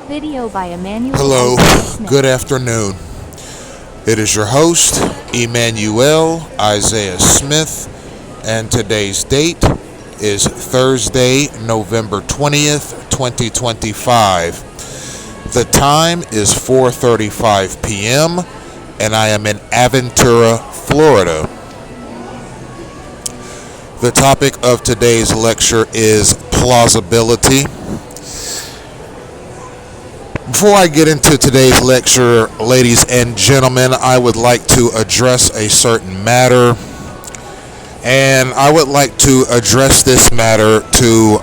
Video by Emmanuel. Hello, good afternoon. It is your host, Emmanuel Isaiah Smith, and today's date is Thursday, November 20th, 2025. The time is 4:35 p.m., and I am in Aventura, Florida. The topic of today's lecture is plausibility. Before I get into today's lecture, ladies and gentlemen, I would like to address a certain matter, and I would like to address this matter to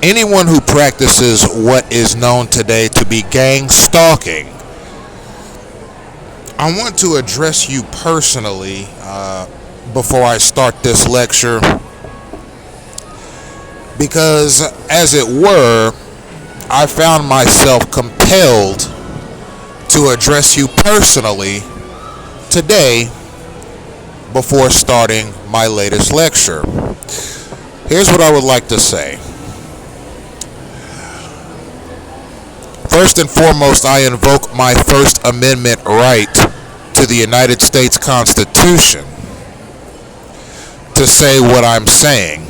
anyone who practices what is known today to be gang stalking. I want to address you personally before I start this lecture because, as it were, I found myself compelled to address you personally today before starting my latest lecture. Here's what I would like to say. First and foremost, I invoke my First Amendment right to the United States Constitution to say what I'm saying,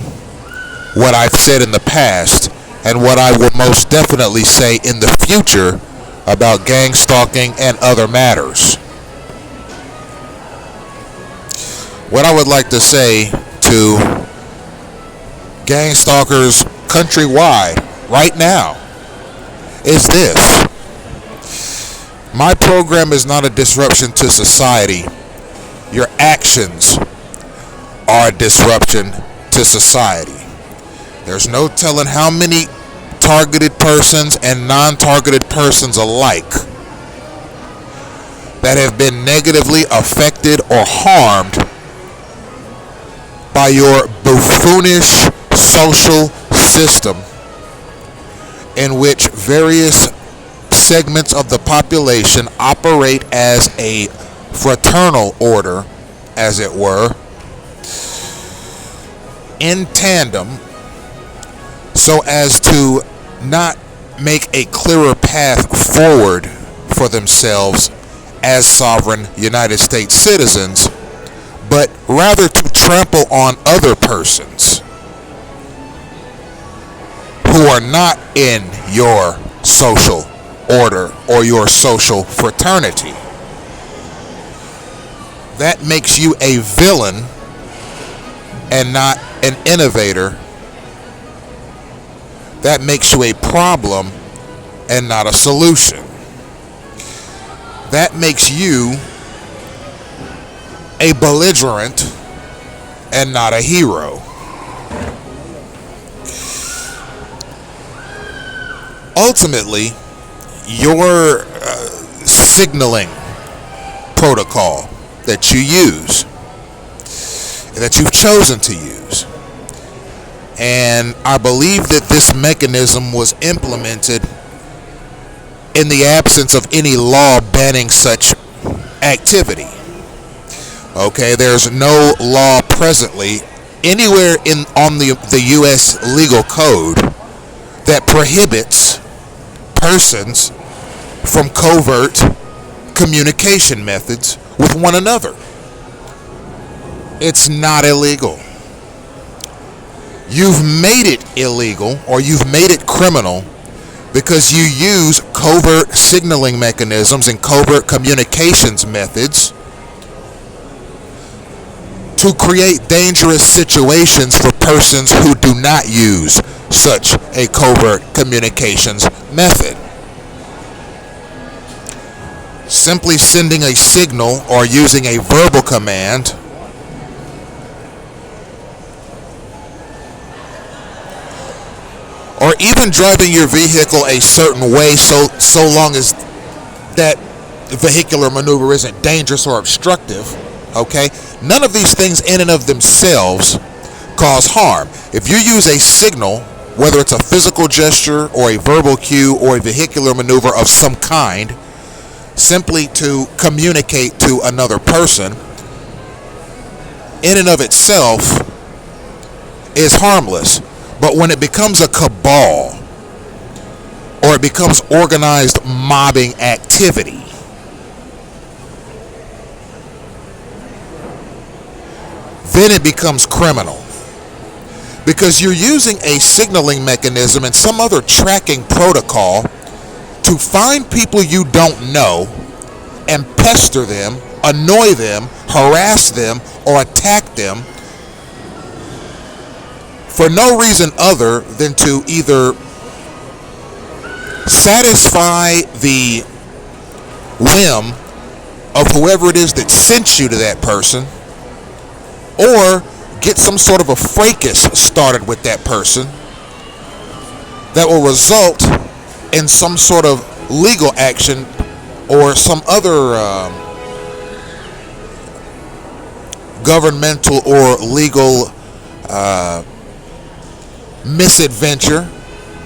what I've said in the past, and what I will most definitely say in the future about gang stalking and other matters. What I would like to say to gang stalkers countrywide right now is this. My program is not a disruption to society. Your actions are a disruption to society. There's no telling how many targeted persons and non-targeted persons alike that have been negatively affected or harmed by your buffoonish social system in which various segments of the population operate as a fraternal order, as it were, in tandem, so as to not make a clearer path forward for themselves as sovereign United States citizens, but rather to trample on other persons who are not in your social order or your social fraternity. That makes you a villain and not an innovator. That makes you a problem and not a solution. That makes you a belligerent and not a hero. Ultimately, your signaling protocol that you use, that you've chosen to use, and I believe that this mechanism was implemented in the absence of any law banning such activity. Okay, there's no law presently anywhere on the U.S. legal code that prohibits persons from covert communication methods with one another. It's not illegal. You've made it illegal, or you've made it criminal, because you use covert signaling mechanisms and covert communications methods to create dangerous situations for persons who do not use such a covert communications method. Simply sending a signal or using a verbal command or even driving your vehicle a certain way so long as that vehicular maneuver isn't dangerous or obstructive, okay? None of these things in and of themselves cause harm. If you use a signal, whether it's a physical gesture or a verbal cue or a vehicular maneuver of some kind, simply to communicate to another person, in and of itself is harmless. But when it becomes a cabal or it becomes organized mobbing activity. Then it becomes criminal. Because you're using a signaling mechanism and some other tracking protocol to find people you don't know and pester them, annoy them, harass them, or attack them for no reason other than to either satisfy the whim of whoever it is that sent you to that person, or get some sort of a fracas started with that person that will result in some sort of legal action or some other governmental or legal misadventure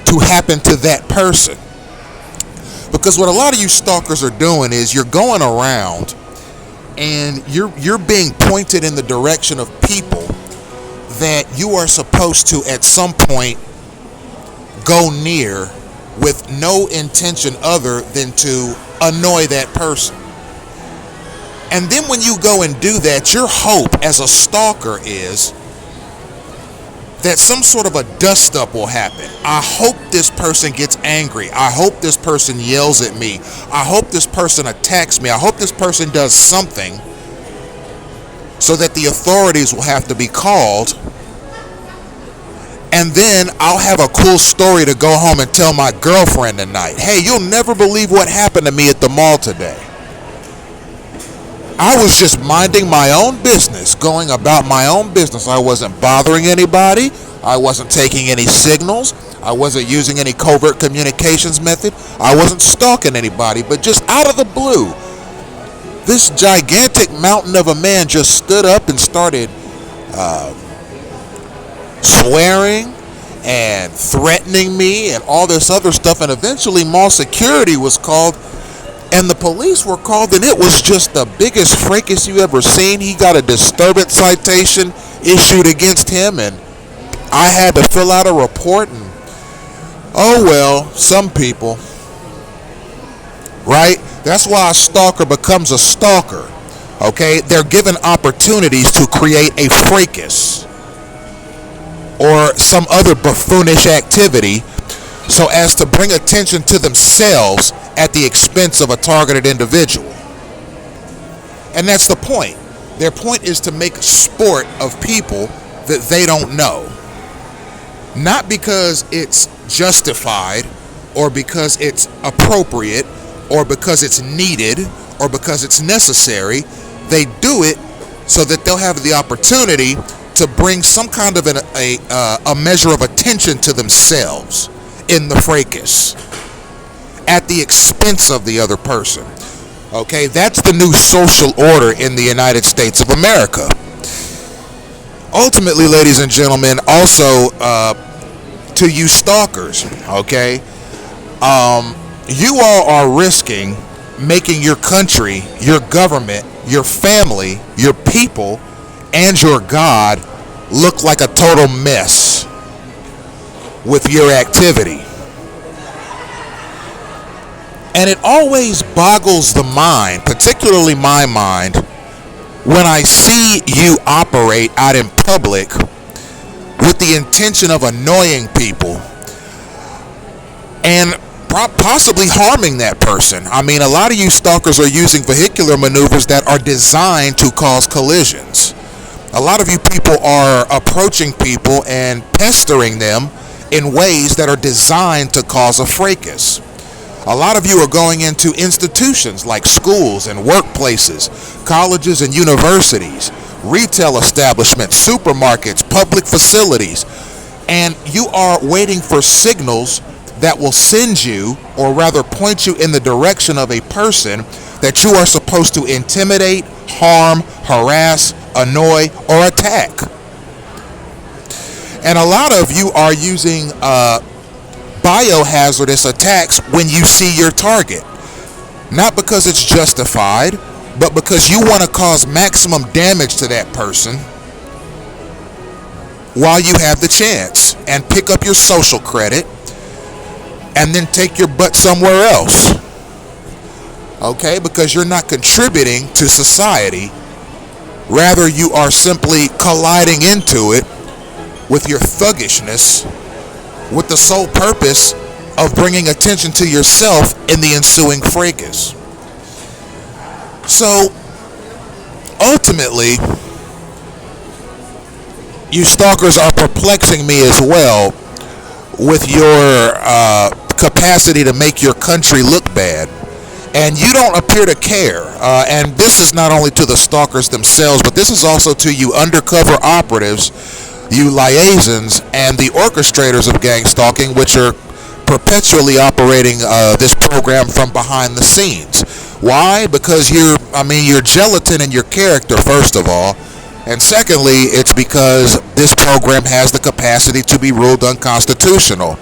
to happen to that person. Because what a lot of you stalkers are doing is you're going around and you're being pointed in the direction of people that you are supposed to at some point go near with no intention other than to annoy that person. And then when you go and do that, your hope as a stalker is that some sort of a dust up will happen. I hope this person gets angry. I hope this person yells at me. I hope this person attacks me. I hope this person does something so that the authorities will have to be called. And then I'll have a cool story to go home and tell my girlfriend tonight. Hey, you'll never believe what happened to me at the mall today. I was just minding my own business, going about my own business. I wasn't bothering anybody. I wasn't taking any signals. I wasn't using any covert communications method. I wasn't stalking anybody. But just out of the blue, this gigantic mountain of a man just stood up and started swearing and threatening me and all this other stuff. And eventually mall security was called. And the police were called, and it was just the biggest fracas you ever seen. He got a disturbance citation issued against him, and I had to fill out a report. And oh well, some people, right? That's why a stalker becomes a stalker. Okay, they're given opportunities to create a fracas or some other buffoonish activity, so as to bring attention to themselves at the expense of a targeted individual. And that's the point. Their point is to make sport of people that they don't know. Not because it's justified, or because it's appropriate, or because it's needed, or because it's necessary. They do it so that they'll have the opportunity to bring some kind of a measure of attention to themselves in the fracas at the expense of the other person. Okay, that's the new social order in the United States of America. Ultimately, ladies and gentlemen, also to you stalkers, okay, you all are risking making your country, your government, your family, your people, and your God look like a total mess with your activity. And it always boggles the mind, particularly my mind, when I see you operate out in public with the intention of annoying people and possibly harming that person. I mean, a lot of you stalkers are using vehicular maneuvers that are designed to cause collisions. A lot of you people are approaching people and pestering them in ways that are designed to cause a fracas. A lot of you are going into institutions like schools and workplaces, colleges and universities, retail establishments, supermarkets, public facilities, and you are waiting for signals that will send you, or rather point you in the direction of a person that you are supposed to intimidate, harm, harass, annoy, or attack. And a lot of you are using biohazardous attacks when you see your target. Not because it's justified, but because you want to cause maximum damage to that person while you have the chance, and pick up your social credit and then take your butt somewhere else. Okay, because you're not contributing to society. Rather, you are simply colliding into it with your thuggishness, with the sole purpose of bringing attention to yourself in the ensuing fracas. So, ultimately, you stalkers are perplexing me as well with your capacity to make your country look bad. And you don't appear to care. And this is not only to the stalkers themselves, but this is also to you undercover operatives, you liaisons, and the orchestrators of gang stalking, which are perpetually operating this program from behind the scenes. Why? Because you're gelatin in your character, first of all. And secondly, it's because this program has the capacity to be ruled unconstitutional.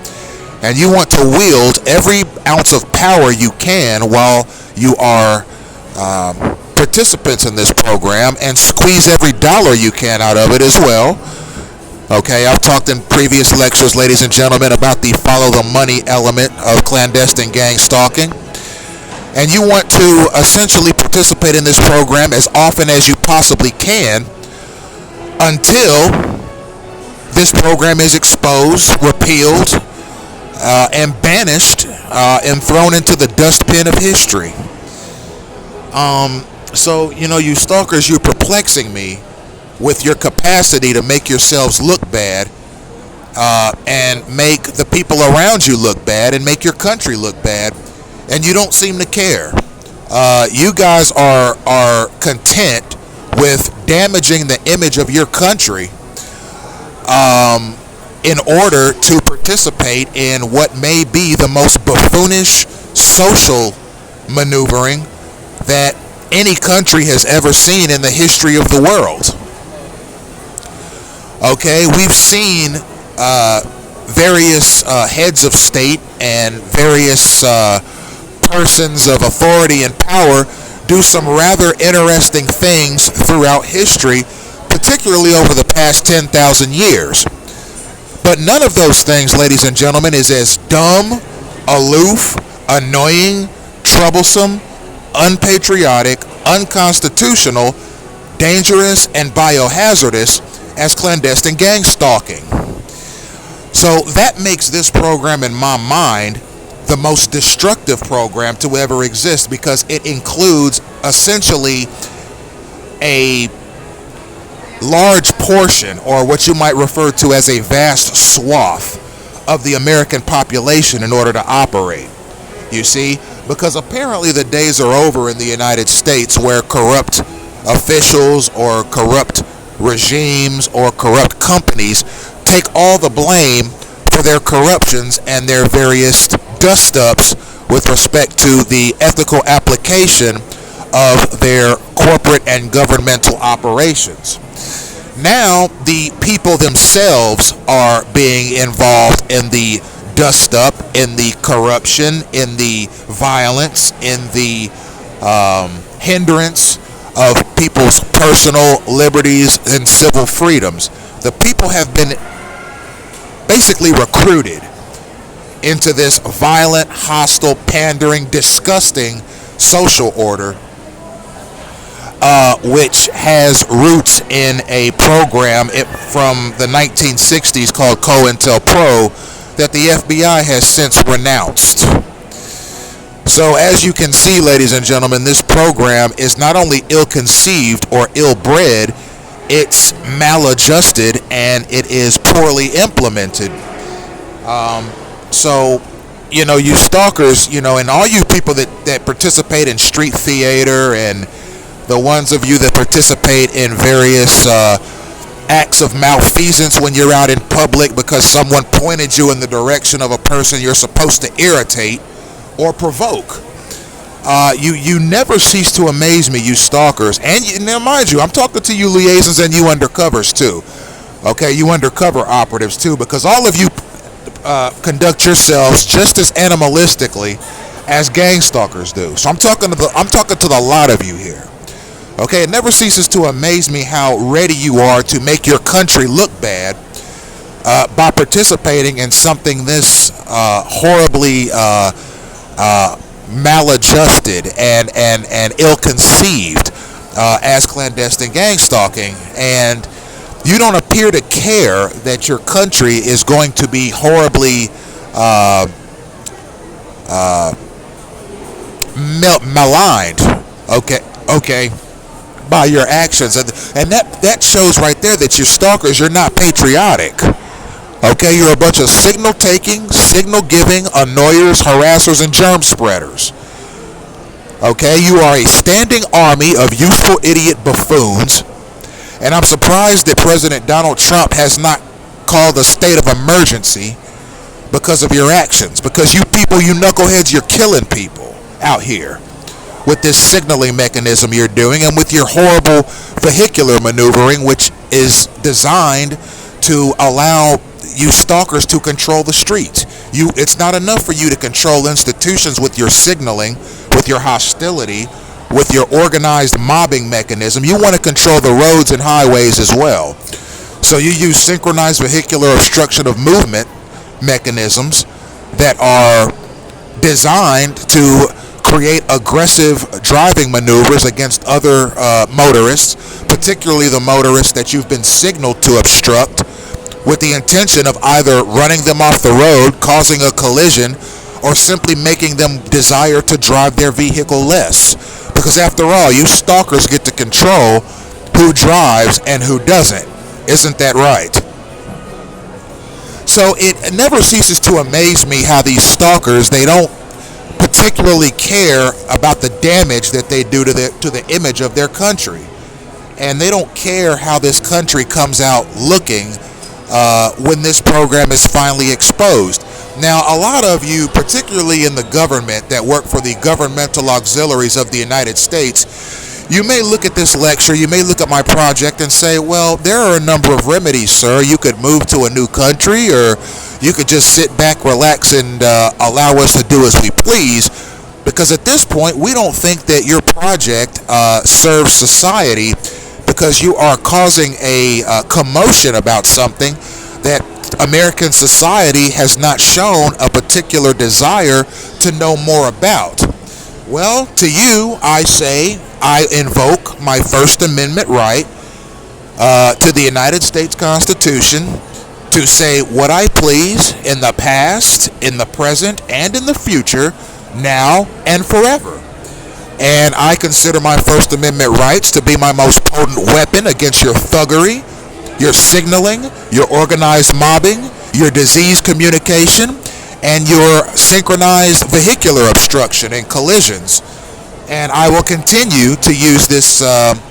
And you want to wield every ounce of power you can while you are participants in this program, and squeeze every dollar you can out of it as well. Okay, I've talked in previous lectures, ladies and gentlemen, about the follow the money element of clandestine gang stalking. And you want to essentially participate in this program as often as you possibly can until this program is exposed, repealed, and banished and thrown into the dustbin of history. So, you stalkers, you're perplexing me with your capacity to make yourselves look bad and make the people around you look bad and make your country look bad, and you don't seem to care. You guys are content with damaging the image of your country in order to participate in what may be the most buffoonish social maneuvering that any country has ever seen in the history of the world. Okay, we've seen various heads of state and various persons of authority and power do some rather interesting things throughout history, particularly over the past 10,000 years. But none of those things, ladies and gentlemen, is as dumb, aloof, annoying, troublesome, unpatriotic, unconstitutional, dangerous, and biohazardous as clandestine gang stalking. So that makes this program, in my mind, the most destructive program to ever exist, because it includes essentially a large portion, or what you might refer to as a vast swath of the American population in order to operate. You see, because apparently the days are over in the United States where corrupt officials or corrupt regimes or corrupt companies take all the blame for their corruptions and their various dust-ups with respect to the ethical application of their corporate and governmental operations. Now, the people themselves are being involved in the dust-up, in the corruption, in the violence, in the hindrance of people's personal liberties and civil freedoms. The people have been basically recruited into this violent, hostile, pandering, disgusting social order, which has roots in a program from the 1960s called COINTELPRO that the FBI has since renounced. So as you can see, ladies and gentlemen, this program is not only ill-conceived or ill-bred, it's maladjusted and it is poorly implemented. So, you stalkers, and all you people that participate in street theater, and the ones of you that participate in various acts of malfeasance when you're out in public because someone pointed you in the direction of a person you're supposed to irritate or provoke. You never cease to amaze me, you stalkers. And now, mind you, I'm talking to you liaisons and you undercovers too. Okay, you undercover operatives too, because all of you conduct yourselves just as animalistically as gang stalkers do. So I'm talking to the lot of you here. Okay, it never ceases to amaze me how ready you are to make your country look bad by participating in something this horribly maladjusted and ill-conceived as clandestine gang stalking. And you don't appear to care that your country is going to be horribly maligned, okay, by your actions, and that shows right there that you're stalkers. You're not patriotic. Okay, you're a bunch of signal taking, signal giving, annoyers, harassers, and germ spreaders. Okay, you are a standing army of useful idiot buffoons, and I'm surprised that President Donald Trump has not called a state of emergency because of your actions. Because you people, you knuckleheads, you're killing people out here with this signaling mechanism you're doing, and with your horrible vehicular maneuvering, which is designed to allow you stalkers to control the streets. It's not enough for you to control institutions with your signaling, with your hostility, with your organized mobbing mechanism. You want to control the roads and highways as well. So you use synchronized vehicular obstruction of movement mechanisms that are designed to create aggressive driving maneuvers against other motorists, particularly the motorists that you've been signaled to obstruct, with the intention of either running them off the road, causing a collision, or simply making them desire to drive their vehicle less. Because after all, you stalkers get to control who drives and who doesn't. Isn't that right? So it never ceases to amaze me how these stalkers, they don't particularly care about the damage that they do to the image of their country. And they don't care how this country comes out looking when this program is finally exposed. Now, a lot of you, particularly in the government that work for the governmental auxiliaries of the United States, you may look at this lecture, you may look at my project and say, well, there are a number of remedies, sir. You could move to a new country, or you could just sit back, relax, and allow us to do as we please. Because at this point, we don't think that your project serves society, because you are causing a commotion about something that American society has not shown a particular desire to know more about. Well, to you, I say, I invoke my First Amendment right to the United States Constitution to say what I please in the past, in the present, and in the future, now and forever. And I consider my First Amendment rights to be my most potent weapon against your thuggery, your signaling, your organized mobbing, your disease communication, and your synchronized vehicular obstruction and collisions. And I will continue to use this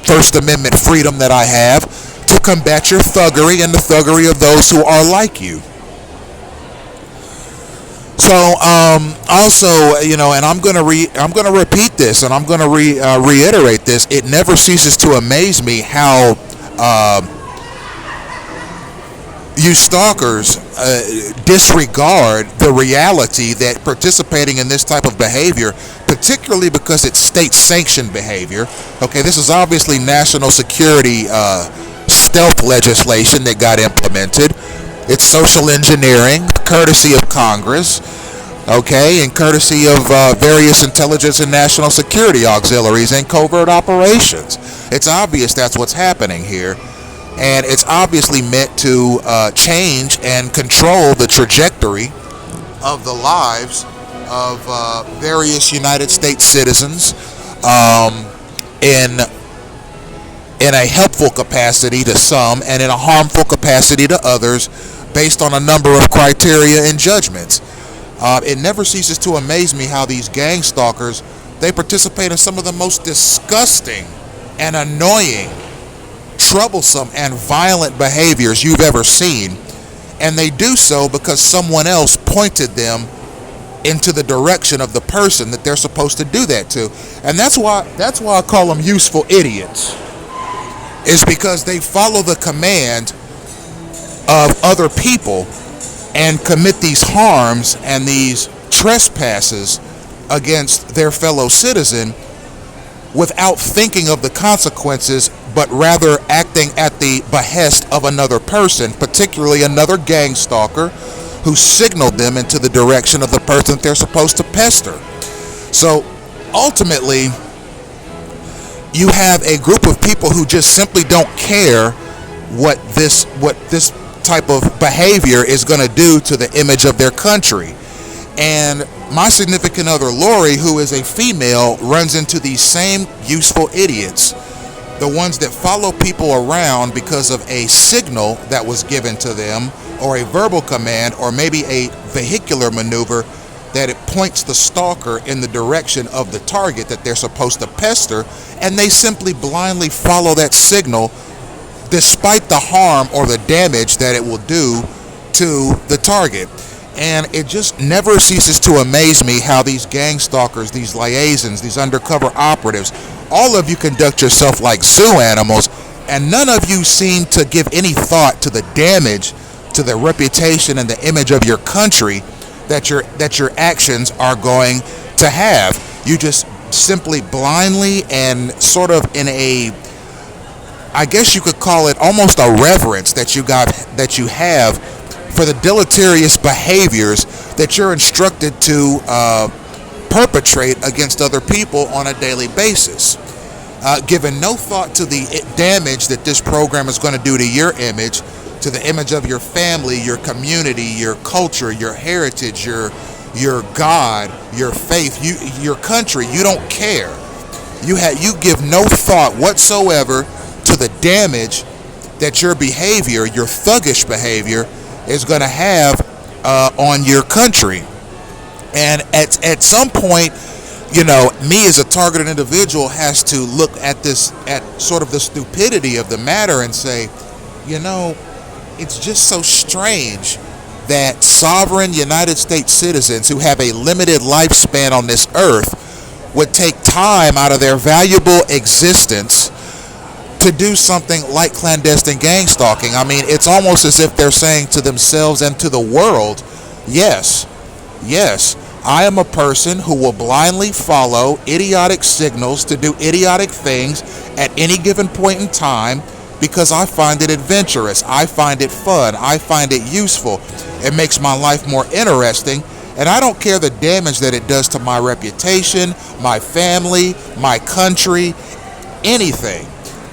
First Amendment freedom that I have to combat your thuggery and the thuggery of those who are like you. So also, and I'm going to repeat this, and I'm going to reiterate this. It never ceases to amaze me how you stalkers disregard the reality that participating in this type of behavior, particularly because it's state-sanctioned behavior. Okay, this is obviously national security stealth legislation that got implemented. It's social engineering, courtesy of Congress, okay, and courtesy of various intelligence and national security auxiliaries and covert operations. It's obvious that's what's happening here. And it's obviously meant to change and control the trajectory of the lives of various United States citizens in a helpful capacity to some and in a harmful capacity to others, based on a number of criteria and judgments. It never ceases to amaze me how these gang stalkers, they participate in some of the most disgusting and annoying, troublesome, and violent behaviors you've ever seen, and they do so because someone else pointed them into the direction of the person that they're supposed to do that to. And that's why I call them useful idiots, is because they follow the command of other people and commit these harms and these trespasses against their fellow citizen without thinking of the consequences but rather acting at the behest of another person, particularly another gang stalker who signaled them into the direction of the person that they're supposed to pester. So ultimately, you have a group of people who just simply don't care what this type of behavior is going to do to the image of their country. And my significant other, Lori, who is a female, runs into these same useful idiots, the ones that follow people around because of a signal that was given to them, or a verbal command, or maybe a vehicular maneuver that it points the stalker in the direction of the target that they're supposed to pester, and they simply blindly follow that signal despite the harm or the damage that it will do to the target. And it just never ceases to amaze me how these gang stalkers, these liaisons, these undercover operatives, all of you conduct yourself like zoo animals, and none of you seem to give any thought to the damage to the reputation and the image of your country that your actions are going to have. You just simply blindly and sort of in a, I guess you could call it almost a reverence that you have for the deleterious behaviors that you're instructed to perpetrate against other people on a daily basis, giving no thought to the damage that this program is going to do to your image, to the image of your family, your community, your culture, your heritage, your God, your faith, your country. You don't care. You give no thought whatsoever to the damage that your behavior, your thuggish behavior, is going to have on your country. And at some point, me as a targeted individual has to look at sort of the stupidity of the matter and say, it's just so strange that sovereign United States citizens who have a limited lifespan on this earth would take time out of their valuable existence to do something like clandestine gang stalking. I mean, it's almost as if they're saying to themselves and to the world, yes, I am a person who will blindly follow idiotic signals to do idiotic things at any given point in time because I find it adventurous, I find it fun, I find it useful. It makes my life more interesting, and I don't care the damage that it does to my reputation, my family, my country, anything.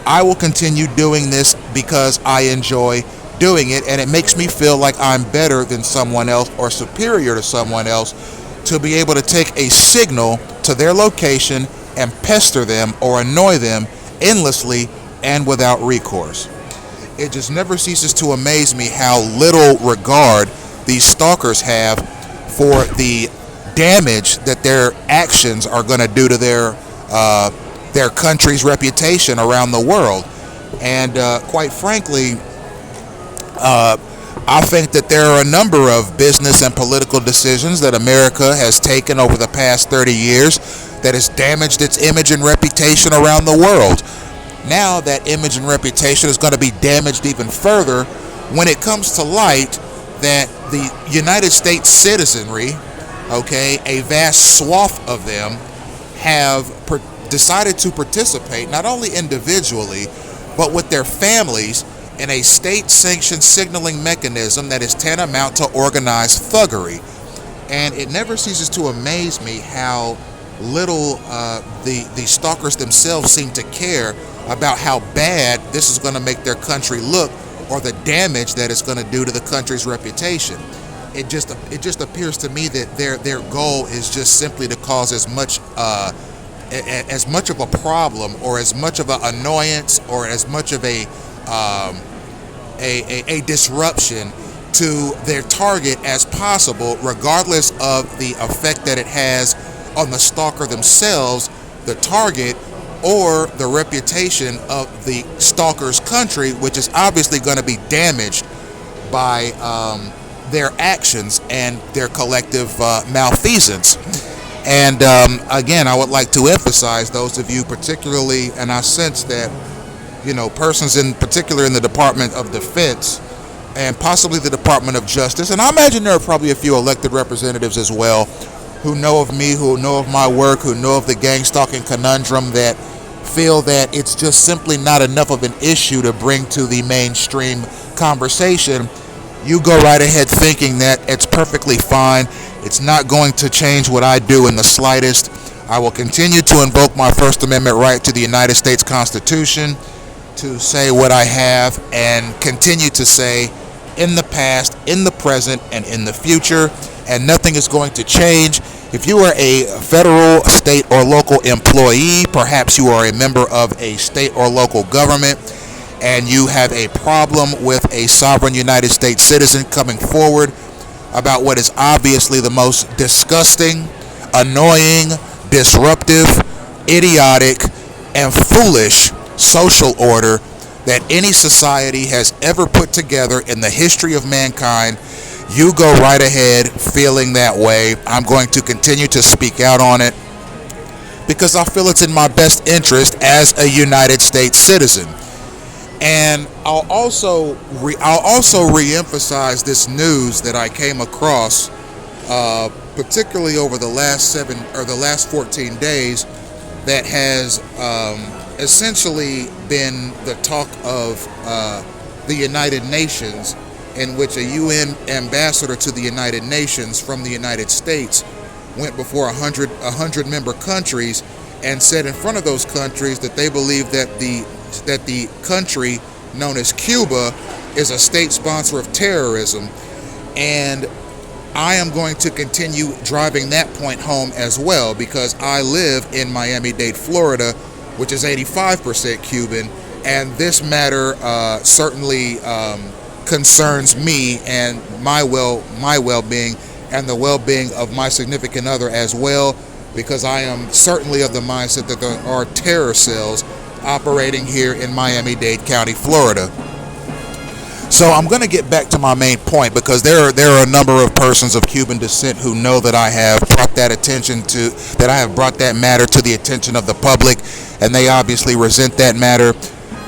I will continue doing this because I enjoy doing it, and it makes me feel like I'm better than someone else or superior to someone else to be able to take a signal to their location and pester them or annoy them endlessly and without recourse. It just never ceases to amaze me how little regard these stalkers have for the damage that their actions are going to do to their country's reputation around the world. And quite frankly, I think that there are a number of business and political decisions that America has taken over the past 30 years that has damaged its image and reputation around the world. Now that image and reputation is going to be damaged even further when it comes to light that the United States citizenry, a vast swath of them, have decided to participate not only individually but with their families in a state-sanctioned signaling mechanism that is tantamount to organized thuggery. And it never ceases to amaze me how little the stalkers themselves seem to care about how bad this is going to make their country look or the damage that it's going to do to the country's reputation. It just appears to me that their goal is just simply to cause as much of a problem or as much of an annoyance or as much of a disruption to their target as possible, regardless of the effect that it has on the stalker themselves, the target, or the reputation of the stalker's country, which is obviously going to be damaged by their actions and their collective malfeasance. And again, I would like to emphasize those of you particularly, and I sense that persons in particular in the Department of Defense and possibly the Department of Justice, and I imagine there are probably a few elected representatives as well who know of me, who know of my work, who know of the gang stalking conundrum that feel that it's just simply not enough of an issue to bring to the mainstream conversation, you go right ahead thinking that it's perfectly fine. It's not going to change what I do in the slightest. I will continue to invoke my First Amendment right to the United States Constitution to say what I have and continue to say in the past, in the present, and in the future, and nothing is going to change. If you are a federal, state, or local employee, perhaps you are a member of a state or local government, and you have a problem with a sovereign United States citizen coming forward about what is obviously the most disgusting, annoying, disruptive, idiotic, and foolish social order that any society has ever put together in the history of mankind, you go right ahead feeling that way. I'm going to continue to speak out on it because I feel it's in my best interest as a United States citizen. And I'll also reemphasize this news that I came across, particularly over the last 14 days, that has essentially been the talk of the United Nations, in which a UN ambassador to the United Nations from the United States went before 100 member countries and said in front of those countries that they believe that the country known as Cuba is a state sponsor of terrorism. And I am going to continue driving that point home as well, because I live in Miami-Dade, Florida, which is 85% Cuban, and this matter certainly concerns me and my well-being and the well-being of my significant other as well, because I am certainly of the mindset that there are terror cells operating here in Miami-Dade County, Florida. So I'm going to get back to my main point, because there are a number of persons of Cuban descent who know that I have brought that matter to the attention of the public, and they obviously resent that matter.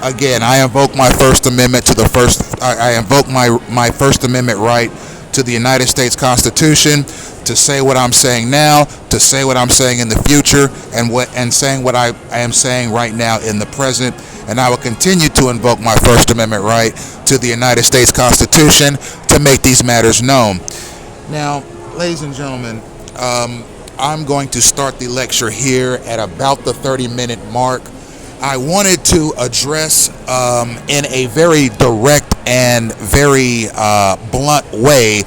Again, I invoke my First Amendment I invoke my First Amendment right to the United States Constitution to say what I'm saying now, to say what I'm saying in the future, and saying what I am saying right now in the present. And I will continue to invoke my First Amendment right to the United States Constitution to make these matters known. Now, ladies and gentlemen, I'm going to start the lecture here at about the 30-minute mark. I wanted to address in a very direct and very blunt way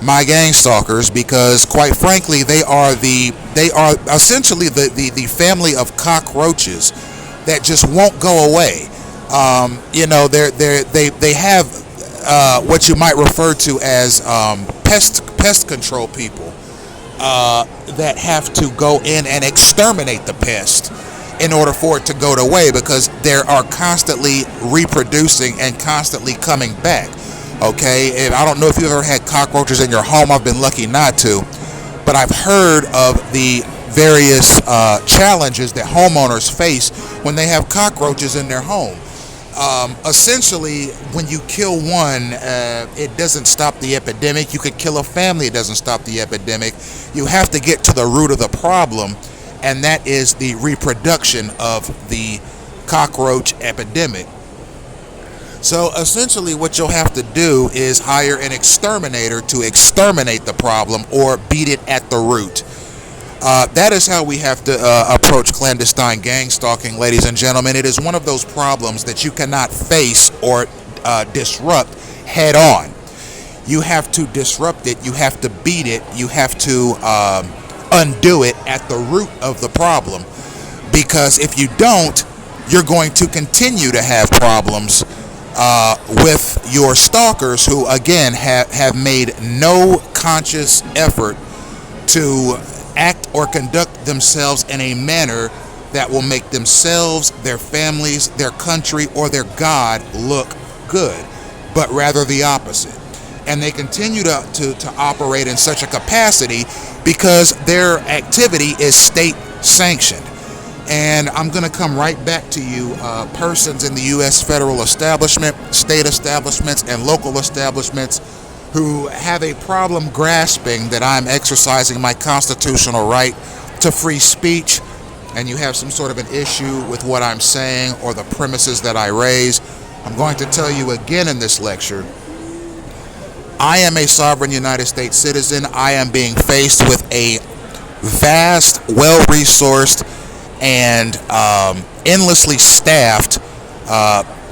my gang stalkers, because quite frankly they are essentially the family of cockroaches that just won't go away. They have what you might refer to as pest control people that have to go in and exterminate the pest in order for it to go away, because they are constantly reproducing and constantly coming back. Okay, and I don't know if you've ever had cockroaches in your home. I've been lucky not to, but I've heard of the various challenges that homeowners face when they have cockroaches in their home. Essentially, when you kill one, it doesn't stop the epidemic. You could kill a family, it doesn't stop the epidemic. You have to get to the root of the problem, and that is the reproduction of the cockroach epidemic. So essentially what you'll have to do is hire an exterminator to exterminate the problem or beat it at the root. That is how we have to approach clandestine gang stalking, ladies and gentlemen. It is one of those problems that you cannot face or disrupt head on. You have to disrupt it, you have to beat it, you have to undo it at the root of the problem. Because if you don't, you're going to continue to have problems with your stalkers, who again have made no conscious effort to act or conduct themselves in a manner that will make themselves, their families, their country, or their God look good, but rather the opposite. And they continue to operate in such a capacity because their activity is state sanctioned. And I'm going to come right back to you, persons in the U.S. federal establishment, state establishments, and local establishments who have a problem grasping that I'm exercising my constitutional right to free speech and you have some sort of an issue with what I'm saying or the premises that I raise, I'm going to tell you again in this lecture, I am a sovereign United States citizen. I am being faced with a vast, well-resourced, and endlessly staffed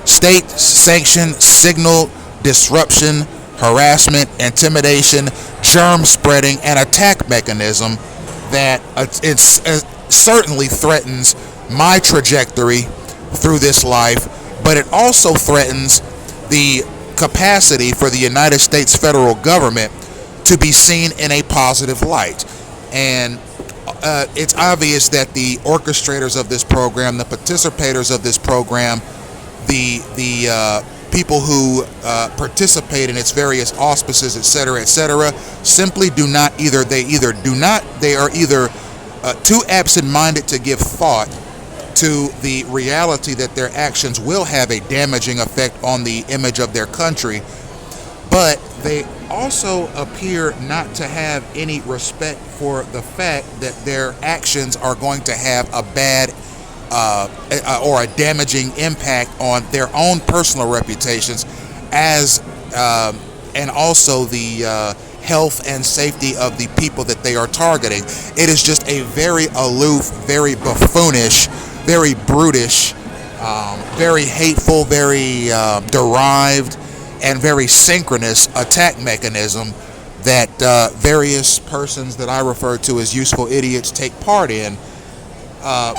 state-sanctioned signal disruption, harassment, intimidation, germ spreading, and attack mechanism that it certainly threatens my trajectory through this life, but it also threatens the capacity for the United States federal government to be seen in a positive light. And it's obvious that the orchestrators of this program, the participators of this program, the people who participate in its various auspices, etc., simply do not they are either too absent-minded to give thought to the reality that their actions will have a damaging effect on the image of their country, but they also appear not to have any respect for the fact that their actions are going to have a bad or a damaging impact on their own personal reputations and also the health and safety of the people that they are targeting. It is just a very aloof, very buffoonish, very brutish, very hateful, very derived, and very synchronous attack mechanism that various persons that I refer to as useful idiots take part in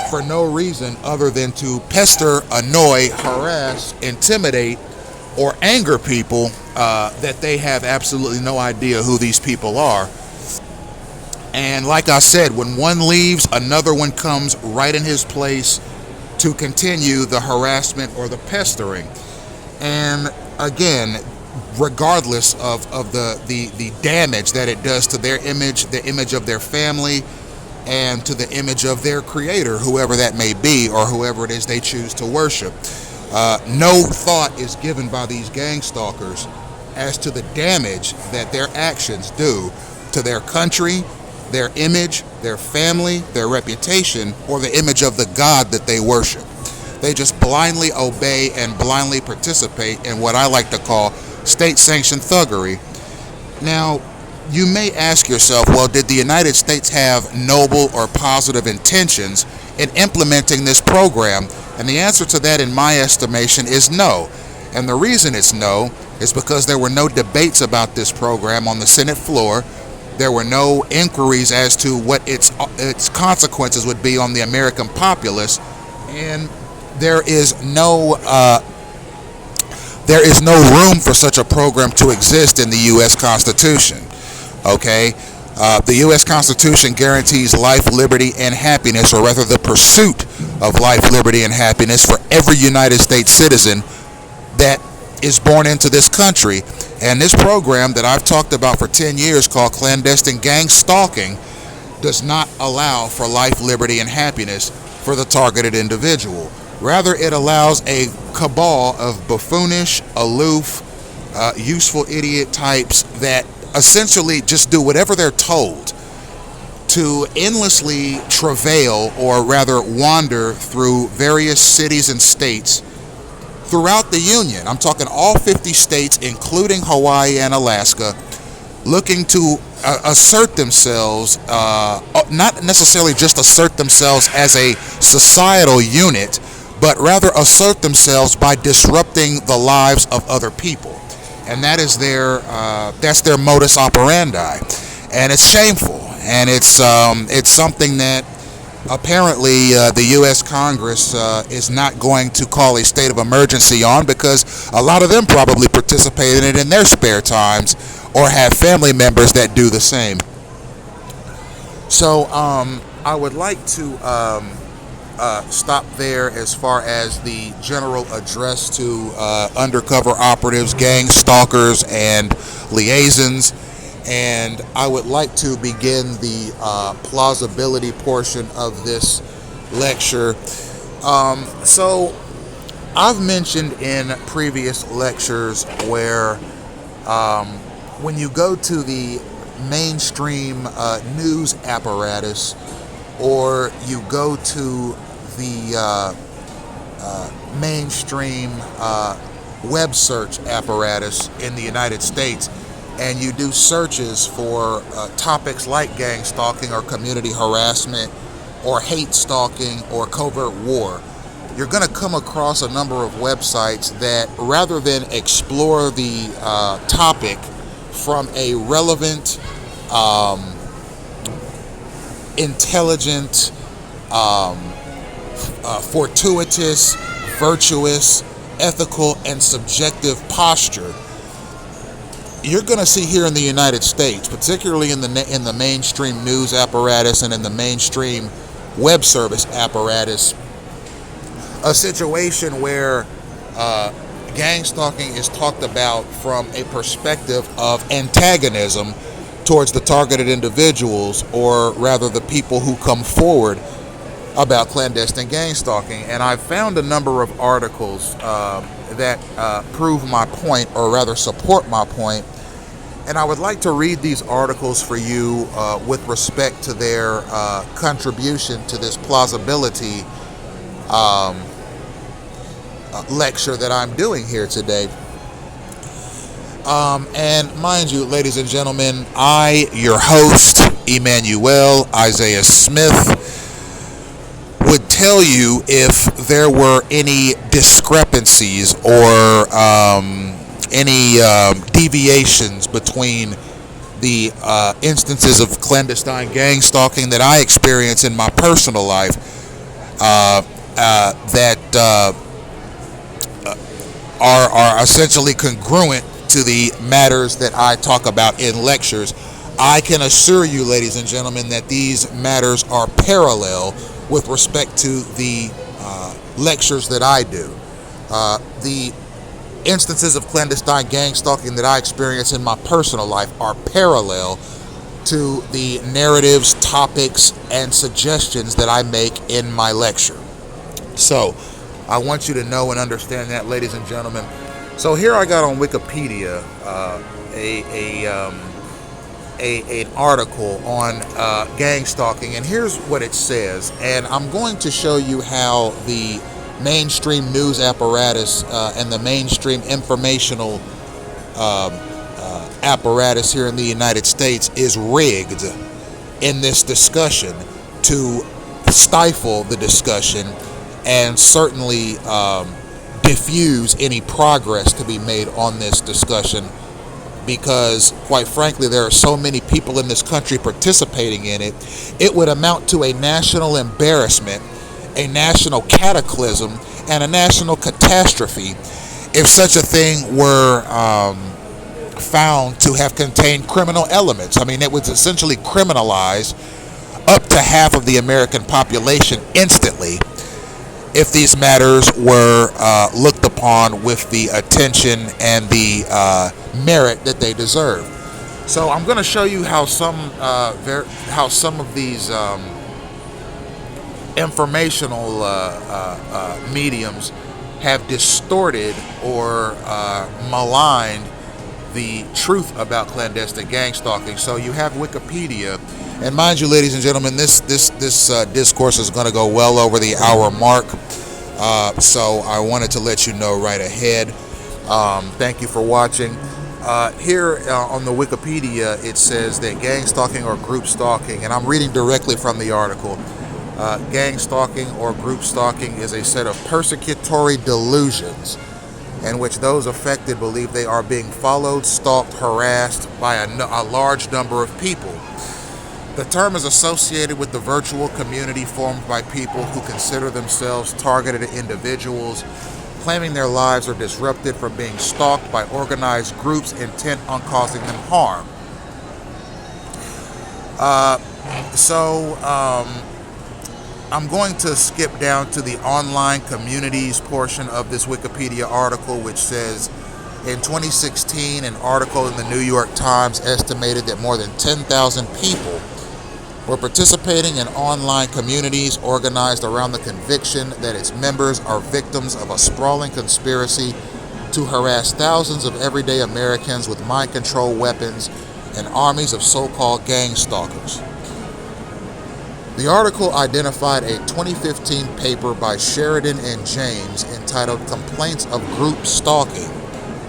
for no reason other than to pester, annoy, harass, intimidate, or anger people that they have absolutely no idea who these people are. And like I said, when one leaves, another one comes right in his place to continue the harassment or the pestering. And again, regardless of the damage that it does to their image, the image of their family, and to the image of their creator, whoever that may be, or whoever it is they choose to worship. No thought is given by these gang stalkers as to the damage that their actions do to their country, their image, their family, their reputation, or the image of the God that they worship. They just blindly obey and blindly participate in what I like to call state-sanctioned thuggery. Now, you may ask yourself, well, did the United States have noble or positive intentions in implementing this program? And the answer to that, in my estimation, is no. And the reason it's no is because there were no debates about this program on the Senate floor. There were no inquiries as to what its consequences would be on the American populace, and there is no room for such a program to exist in the U.S. Constitution. Okay, the U.S. Constitution guarantees life, liberty, and happiness, or rather the pursuit of life, liberty, and happiness for every United States citizen that is born into this country. And this program that I've talked about for 10 years, called clandestine gang stalking, does not allow for life, liberty, and happiness for the targeted individual. Rather, it allows a cabal of buffoonish, aloof, useful idiot types that essentially just do whatever they're told to endlessly travail, or rather wander through various cities and states throughout the Union. I'm talking all 50 states, including Hawaii and Alaska, looking to assert themselves, not necessarily just assert themselves as a societal unit, but rather assert themselves by disrupting the lives of other people. And that is that's their modus operandi. And it's shameful. And it's something that apparently the U.S. Congress is not going to call a state of emergency on, because a lot of them probably participate in it in their spare times, or have family members that do the same. So I would like to stop there as far as the general address to undercover operatives, gang stalkers, and liaisons. And I would like to begin the plausibility portion of this lecture. So I've mentioned in previous lectures where when you go to the mainstream news apparatus, or you go to the mainstream web search apparatus in the United States, and you do searches for topics like gang stalking or community harassment or hate stalking or covert war, you're going to come across a number of websites that, rather than explore the topic from a relevant, intelligent, fortuitous, virtuous, ethical, and subjective posture, you're going to see here in the United States, particularly in the mainstream news apparatus and in the mainstream web service apparatus, a situation where gang stalking is talked about from a perspective of antagonism towards the targeted individuals, or rather the people who come forward about clandestine gang stalking. And I've found a number of articles that prove my point, or rather support my point. And I would like to read these articles for you with respect to their contribution to this plausibility lecture that I'm doing here today. And mind you, ladies and gentlemen, I, your host, Emmanuel Isaiah Smith, would tell you if there were any discrepancies or any deviations between the instances of clandestine gang stalking that I experience in my personal life that are essentially congruent to the matters that I talk about in lectures. I can assure you, ladies and gentlemen, that these matters are parallel with respect to the lectures that I do. The instances of clandestine gang stalking that I experience in my personal life are parallel to the narratives, topics, and suggestions that I make in my lecture. So I want you to know and understand that, ladies and gentlemen. So here I got on Wikipedia an article on gang stalking, and here's what it says. And I'm going to show you how the mainstream news apparatus and the mainstream informational apparatus here in the United States is rigged in this discussion to stifle the discussion and certainly diffuse any progress to be made on this discussion, because quite frankly there are so many people in this country participating in it. It would amount to a national embarrassment, a national cataclysm, and a national catastrophe if such a thing were found to have contained criminal elements. I mean, it would essentially criminalize up to half of the American population instantly if these matters were looked upon with the attention and the merit that they deserve. So I'm going to show you how some of these informational mediums have distorted or maligned the truth about clandestine gang stalking. So you have Wikipedia, and mind you, ladies and gentlemen, this discourse is going to go well over the hour mark. So I wanted to let you know right ahead. Thank you for watching. Here on the Wikipedia, it says that gang stalking or group stalking, and I'm reading directly from the article. Gang stalking or group stalking is a set of persecutory delusions in which those affected believe they are being followed, stalked, harassed by a large number of people. The term is associated with the virtual community formed by people who consider themselves targeted individuals, claiming their lives are disrupted from being stalked by organized groups intent on causing them harm. I'm going to skip down to the online communities portion of this Wikipedia article, which says, in 2016, an article in the New York Times estimated that more than 10,000 people were participating in online communities organized around the conviction that its members are victims of a sprawling conspiracy to harass thousands of everyday Americans with mind control weapons and armies of so-called gang stalkers. The article identified a 2015 paper by Sheridan and James entitled Complaints of Group Stalking,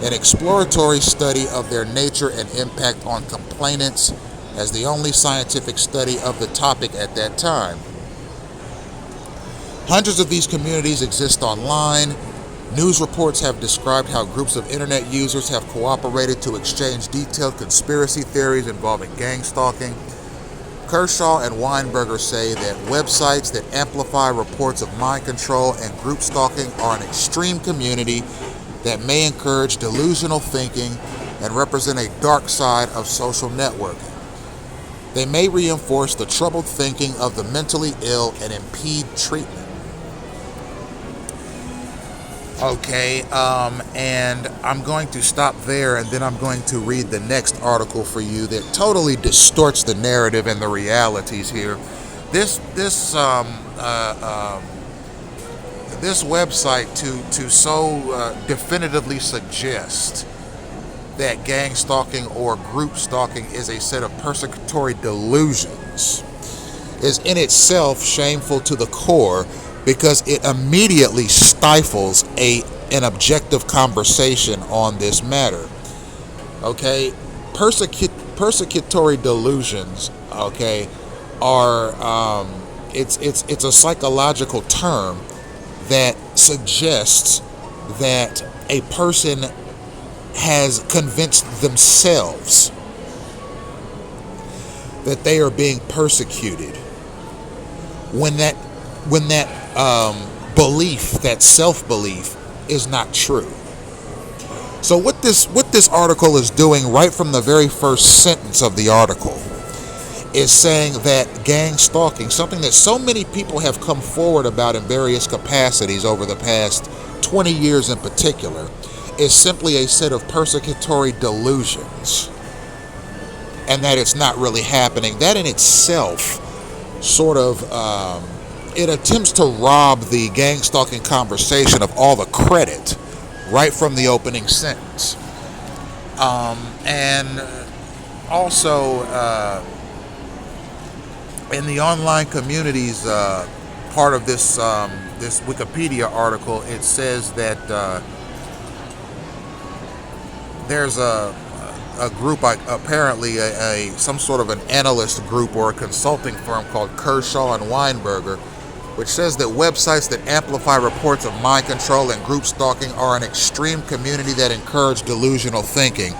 an exploratory study of their nature and impact on complainants, as the only scientific study of the topic at that time. Hundreds of these communities exist online. News reports have described how groups of internet users have cooperated to exchange detailed conspiracy theories involving gang stalking. Kershaw and Weinberger say that websites that amplify reports of mind control and group stalking are an extreme community that may encourage delusional thinking and represent a dark side of social networking. They may reinforce the troubled thinking of the mentally ill and impede treatment. Okay, and I'm going to stop there, and then I'm going to read the next article for you that totally distorts the narrative and the realities here. This website to so definitively suggest that gang stalking or group stalking is a set of persecutory delusions is in itself shameful to the core, because it immediately stifles an objective conversation on this matter. Okay, persecutory delusions, okay, are it's a psychological term that suggests that a person has convinced themselves that they are being persecuted when that belief, that self-belief, is not true. So what this article is doing right from the very first sentence of the article is saying that gang stalking, something that so many people have come forward about in various capacities over the past 20 years in particular, is simply a set of persecutory delusions, and that it's not really happening. That in itself sort of it attempts to rob the gang stalking conversation of all the credit right from the opening sentence. And also in the online communities part of this this Wikipedia article, it says that there's a group, apparently some sort of an analyst group or a consulting firm called Kershaw and Weinberger, which says that websites that amplify reports of mind control and group stalking are an extreme community that encourage delusional thinking.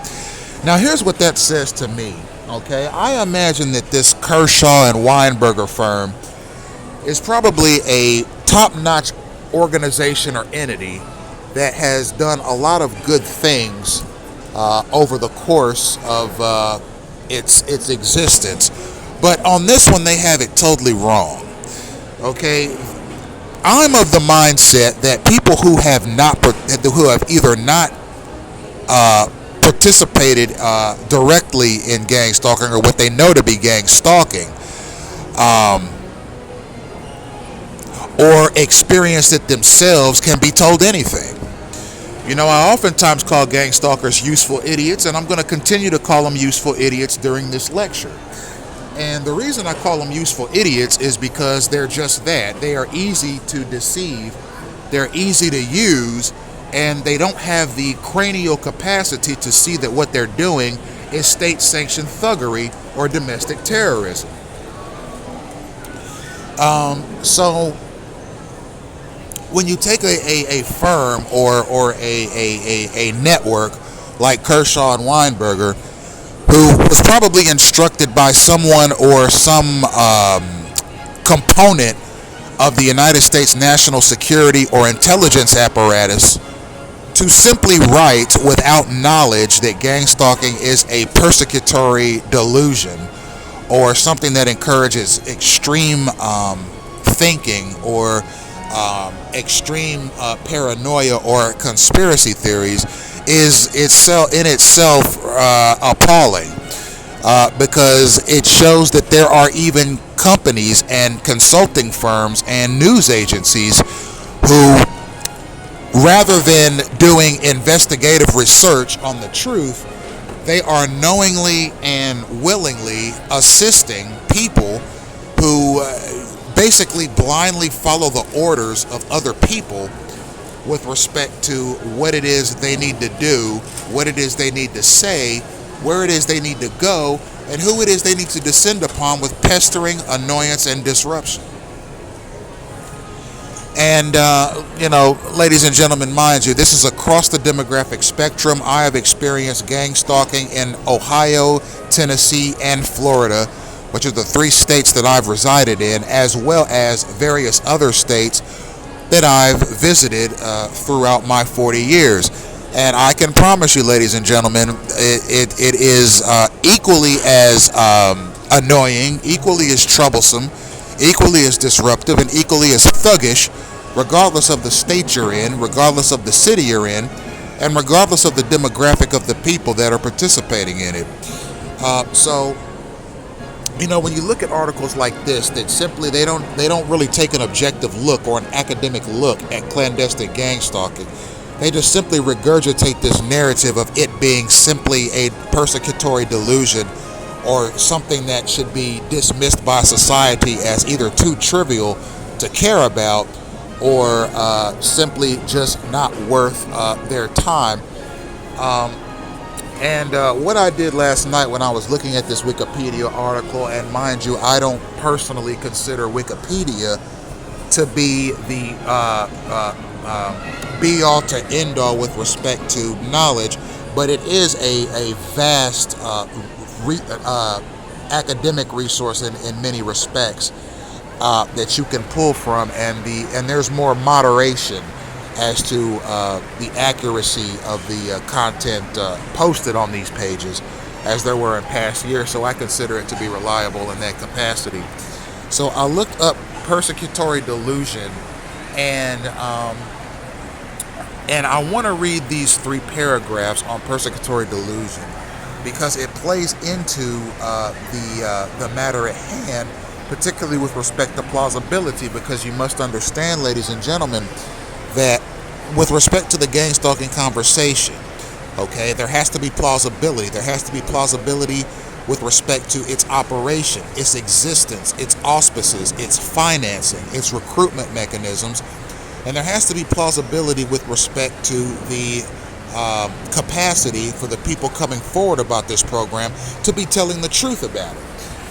Now, here's what that says to me, okay? I imagine that this Kershaw and Weinberger firm is probably a top-notch organization or entity that has done a lot of good things over the course of its existence. But on this one, they have it totally wrong. Okay, I'm of the mindset that people who have either not participated directly in gang stalking or what they know to be gang stalking, or experienced it themselves, can be told anything. You know, I oftentimes call gang stalkers useful idiots, and I'm going to continue to call them useful idiots during this lecture. And the reason I call them useful idiots is because they're just that. They are easy to deceive, they're easy to use, and they don't have the cranial capacity to see that what they're doing is state-sanctioned thuggery or domestic terrorism. So when you take a firm or a network like Kershaw and Weinberger, who was probably instructed by someone or some component of the United States national security or intelligence apparatus, to simply write without knowledge that gang stalking is a persecutory delusion or something that encourages extreme thinking or extreme paranoia or conspiracy theories is in itself appalling, because it shows that there are even companies and consulting firms and news agencies who, rather than doing investigative research on the truth, they are knowingly and willingly assisting people who who basically blindly follow the orders of other people with respect to what it is they need to do, what it is they need to say, where it is they need to go, and who it is they need to descend upon with pestering, annoyance, and disruption. And, ladies and gentlemen, mind you, this is across the demographic spectrum. I have experienced gang stalking in Ohio, Tennessee, and Florida, which are the 3 states that I've resided in, as well as various other states that I've visited throughout my 40 years. And I can promise you, ladies and gentlemen, it is equally as annoying, equally as troublesome, equally as disruptive, and equally as thuggish, regardless of the state you're in, regardless of the city you're in, and regardless of the demographic of the people that are participating in it. So, when you look at articles like this, that simply they don't really take an objective look or an academic look at clandestine gang stalking. They just simply regurgitate this narrative of it being simply a persecutory delusion or something that should be dismissed by society as either too trivial to care about or simply just not worth their time. And what I did last night when I was looking at this Wikipedia article, and mind you, I don't personally consider Wikipedia to be the be-all to end-all with respect to knowledge, but it is a vast academic resource in many respects that you can pull from, and there's more moderation as to the accuracy of the content posted on these pages as there were in past years, so I consider it to be reliable in that capacity. So I looked up persecutory delusion, and I want to read these 3 paragraphs on persecutory delusion because it plays into the matter at hand, particularly with respect to plausibility, because you must understand, ladies and gentlemen, that with respect to the gang stalking conversation, okay, there has to be plausibility. There has to be plausibility with respect to its operation, its existence, its auspices, its financing, its recruitment mechanisms, and there has to be plausibility with respect to the capacity for the people coming forward about this program to be telling the truth about it.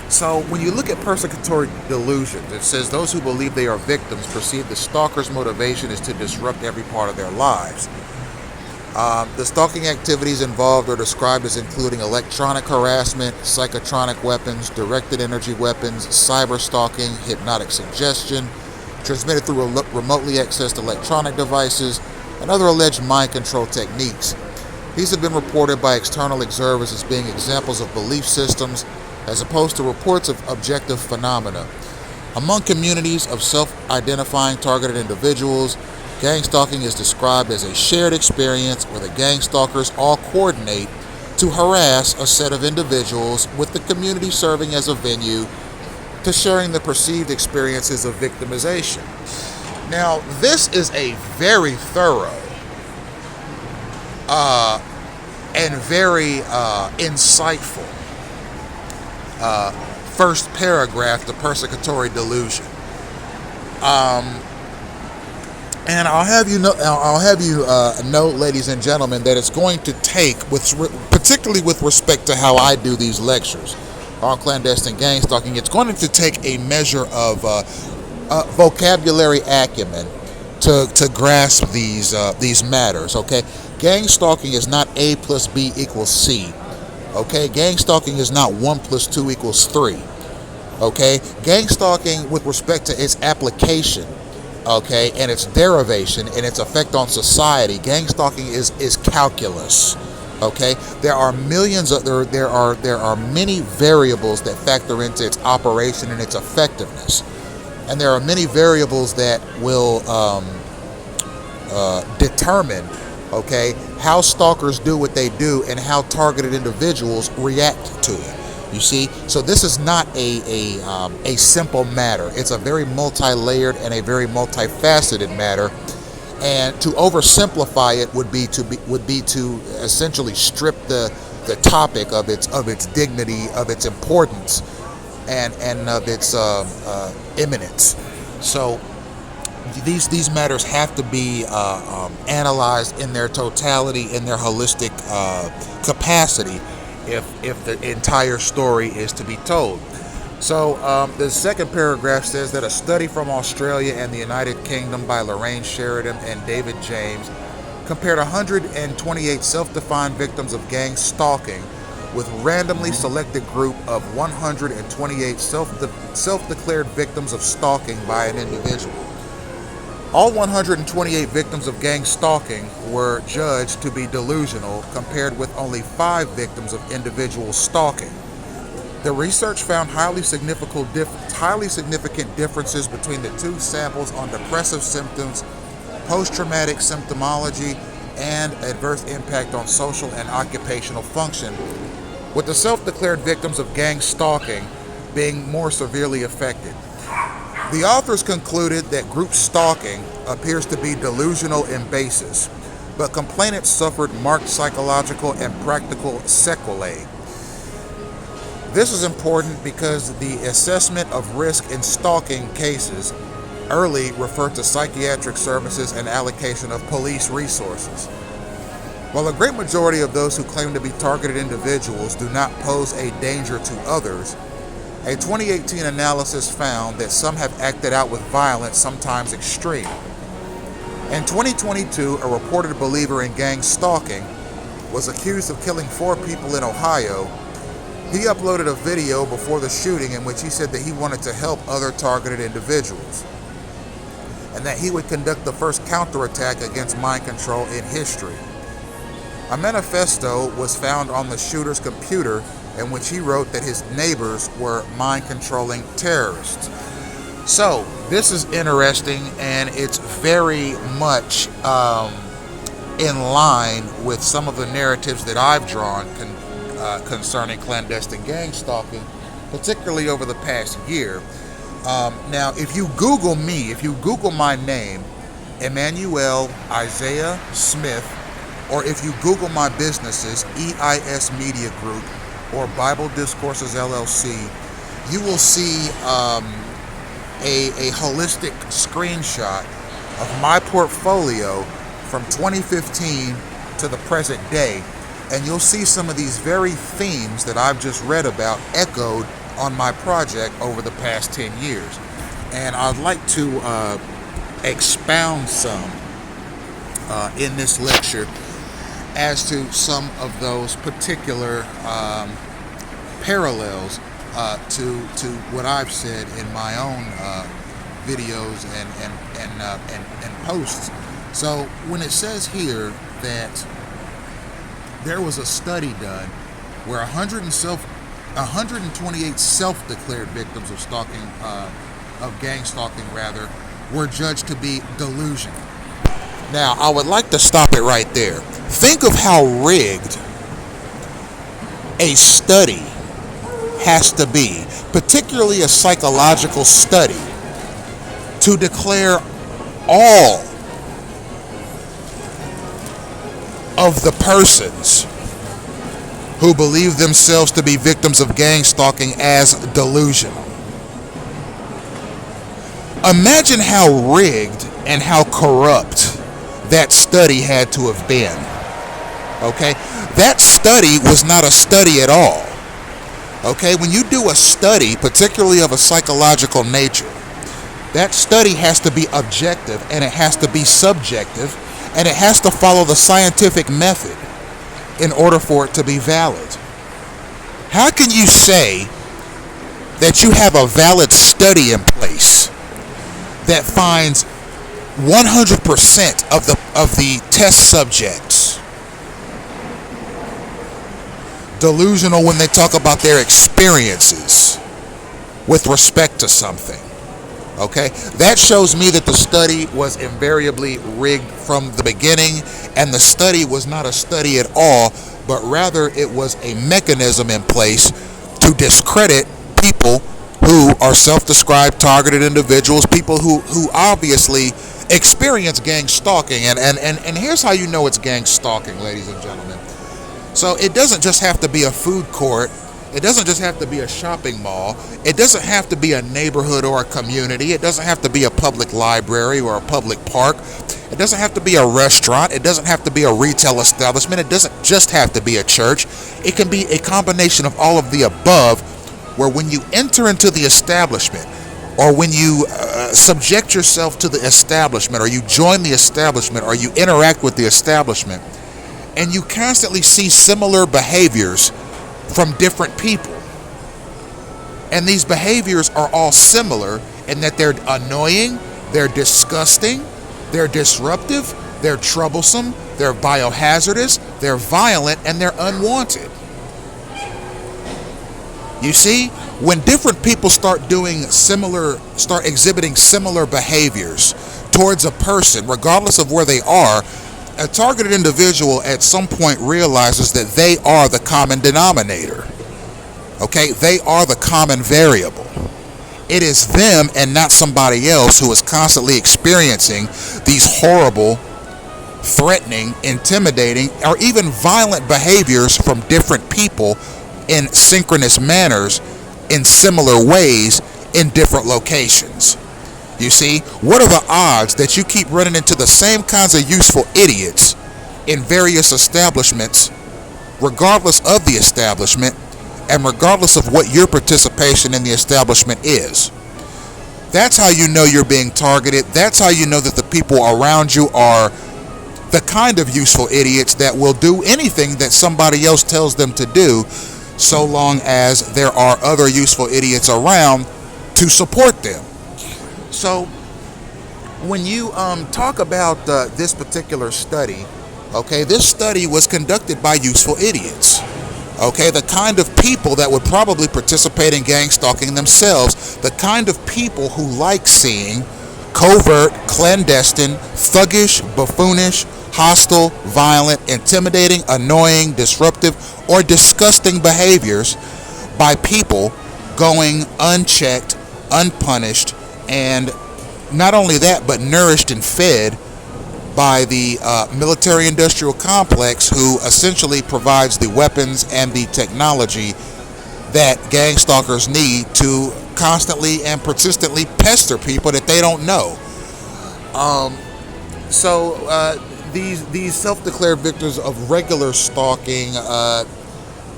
So when you look at persecutory delusions, it says those who believe they are victims perceive the stalker's motivation is to disrupt every part of their lives. The stalking activities involved are described as including electronic harassment, psychotronic weapons, directed energy weapons, cyber stalking, hypnotic suggestion, transmitted through remotely accessed electronic devices, and other alleged mind control techniques. These have been reported by external observers as being examples of belief systems as opposed to reports of objective phenomena. Among communities of self-identifying targeted individuals, gang stalking is described as a shared experience where the gang stalkers all coordinate to harass a set of individuals, with the community serving as a venue to sharing the perceived experiences of victimization. Now, this is a very thorough and very insightful first paragraph to persecutory delusion. And I'll have you note, ladies and gentlemen, that it's going to take, particularly with respect to how I do these lectures on clandestine gang stalking, it's going to take a measure of vocabulary acumen to grasp these matters. Okay, gang stalking is not A plus B equals C. Okay, gang stalking is not 1 + 2 = 3. Okay, gang stalking with respect to its application, okay, and its derivation and its effect on society, gang stalking is calculus. Okay, there are many variables that factor into its operation and its effectiveness, and there are many variables that will determine, okay, how stalkers do what they do and how targeted individuals react to it. You see, so this is not a simple matter. It's a very multi-layered and a very multifaceted matter. And to oversimplify it would be to essentially strip the topic of its dignity, of its importance, and of its imminence. So these matters have to be analyzed in their totality, in their holistic capacity, if the entire story is to be told. So the second paragraph says that a study from Australia and the United Kingdom by Lorraine Sheridan and David James compared 128 self-defined victims of gang stalking with randomly selected group of 128 self-declared victims of stalking by an individual. All 128 victims of gang stalking were judged to be delusional, compared with only 5 victims of individual stalking. The research found highly significant differences between the two samples on depressive symptoms, post-traumatic symptomology, and adverse impact on social and occupational function, with the self-declared victims of gang stalking being more severely affected. The authors concluded that group stalking appears to be delusional in basis, but complainants suffered marked psychological and practical sequelae. This is important because the assessment of risk in stalking cases early referred to psychiatric services and allocation of police resources. While a great majority of those who claim to be targeted individuals do not pose a danger to others, a 2018 analysis found that some have acted out with violence, sometimes extreme. In 2022, a reported believer in gang stalking was accused of killing 4 people in Ohio. He uploaded a video before the shooting in which he said that he wanted to help other targeted individuals, and that he would conduct the first counterattack against mind control in history. A manifesto was found on the shooter's computer in which he wrote that his neighbors were mind-controlling terrorists. So, this is interesting, and it's very much in line with some of the narratives that I've drawn concerning clandestine gang stalking, particularly over the past year. Now, if you Google me, if you Google my name, Emmanuel Isaiah Smith, or if you Google my businesses, EIS Media Group or Bible Discourses LLC, you will see a holistic screenshot of my portfolio from 2015 to the present day, and you'll see some of these very themes that I've just read about echoed on my project over the past 10 years. And I'd like to expound some in this lecture as to some of those particular parallels to what I've said in my own videos and posts. So when it says here that there was a study done where 128 self-declared victims of stalking, of gang stalking rather, were judged to be delusional. Now, I would like to stop it right there. Think of how rigged a study has to be, particularly a psychological study, to declare all of the persons who believe themselves to be victims of gang stalking as delusional. Imagine how rigged and how corrupt that study had to have been. Okay? That study was not a study at all. Okay? When you do a study, particularly of a psychological nature, that study has to be objective, and it has to be subjective, and it has to follow the scientific method in order for it to be valid. How can you say that you have a valid study in place that finds 100% of the test subjects delusional when they talk about their experiences with respect to something? Okay, that shows me that the study was invariably rigged from the beginning, and the study was not a study at all, but rather it was a mechanism in place to discredit people who are self-described targeted individuals, people who obviously experience gang stalking. And here's how you know it's gang stalking, ladies and gentlemen. So it doesn't just have to be a food court. It doesn't just have to be a shopping mall. It doesn't have to be a neighborhood or a community. It doesn't have to be a public library or a public park. It doesn't have to be a restaurant. It doesn't have to be a retail establishment. It doesn't just have to be a church. It can be a combination of all of the above, where when you enter into the establishment, or when you subject yourself to the establishment, or you join the establishment, or you interact with the establishment, and you constantly see similar behaviors from different people. And these behaviors are all similar in that they're annoying, they're disgusting, they're disruptive, they're troublesome, they're biohazardous, they're violent, and they're unwanted. You see, when different people start exhibiting similar behaviors towards a person, regardless of where they are, a targeted individual at some point realizes that they are the common denominator. Okay, they are the common variable. It is them and not somebody else who is constantly experiencing these horrible, threatening, intimidating, or even violent behaviors from different people in synchronous manners, in similar ways, in different locations. You see, what are the odds that you keep running into the same kinds of useful idiots in various establishments, regardless of the establishment, and regardless of what your participation in the establishment is? That's how you know you're being targeted. That's how you know that the people around you are the kind of useful idiots that will do anything that somebody else tells them to do, so long as there are other useful idiots around to support them. So when you talk about this particular study, okay, this study was conducted by useful idiots. Okay, the kind of people that would probably participate in gang stalking themselves, the kind of people who like seeing covert, clandestine, thuggish, buffoonish, hostile, violent, intimidating, annoying, disruptive, or disgusting behaviors by people going unchecked, unpunished, and not only that, but nourished and fed by the military-industrial complex, who essentially provides the weapons and the technology that gang stalkers need to constantly and persistently pester people that they don't know. These self-declared victims of regular stalking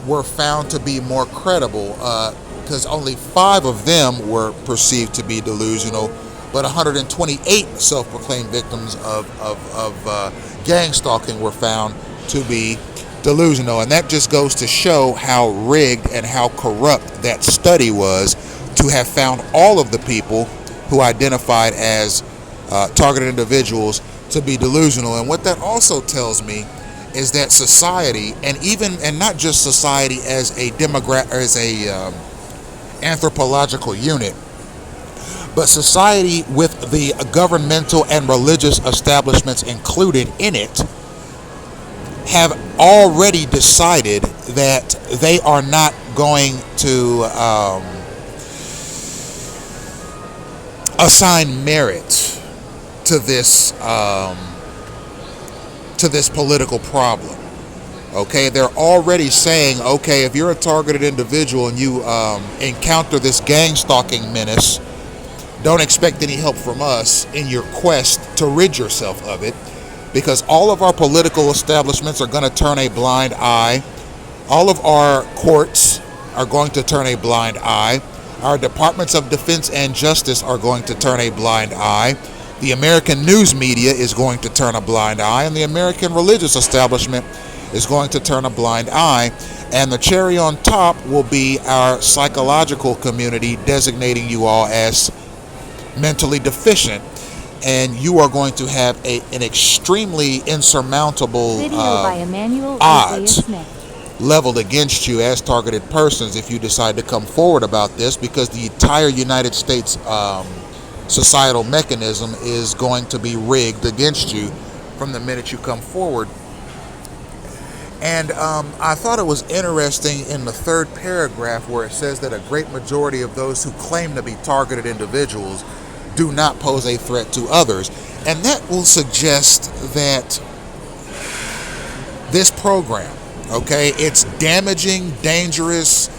were found to be more credible, because only 5 of them were perceived to be delusional, but 128 self-proclaimed victims of gang stalking were found to be delusional. And that just goes to show how rigged and how corrupt that study was, to have found all of the people who identified as targeted individuals to be delusional. And what that also tells me is that society, and not just society as a anthropological unit, but society with the governmental and religious establishments included in it, have already decided that they are not going to assign merit to this political problem. Okay, they're already saying, okay, if you're a targeted individual and you encounter this gang stalking menace, don't expect any help from us in your quest to rid yourself of it, because all of our political establishments are going to turn a blind eye. All of our courts are going to turn a blind eye. Our departments of defense and justice are going to turn a blind eye. The American news media is going to turn a blind eye, and the American religious establishment is going to turn a blind eye. And the cherry on top will be our psychological community designating you all as mentally deficient, and you are going to have an extremely insurmountable by Emmanuel odds leveled against you as targeted persons if you decide to come forward about this, because the entire United States societal mechanism is going to be rigged against you from the minute you come forward. And I thought it was interesting in the 3rd paragraph, where it says that a great majority of those who claim to be targeted individuals do not pose a threat to others. And that will suggest that this program, okay, it's damaging, dangerous,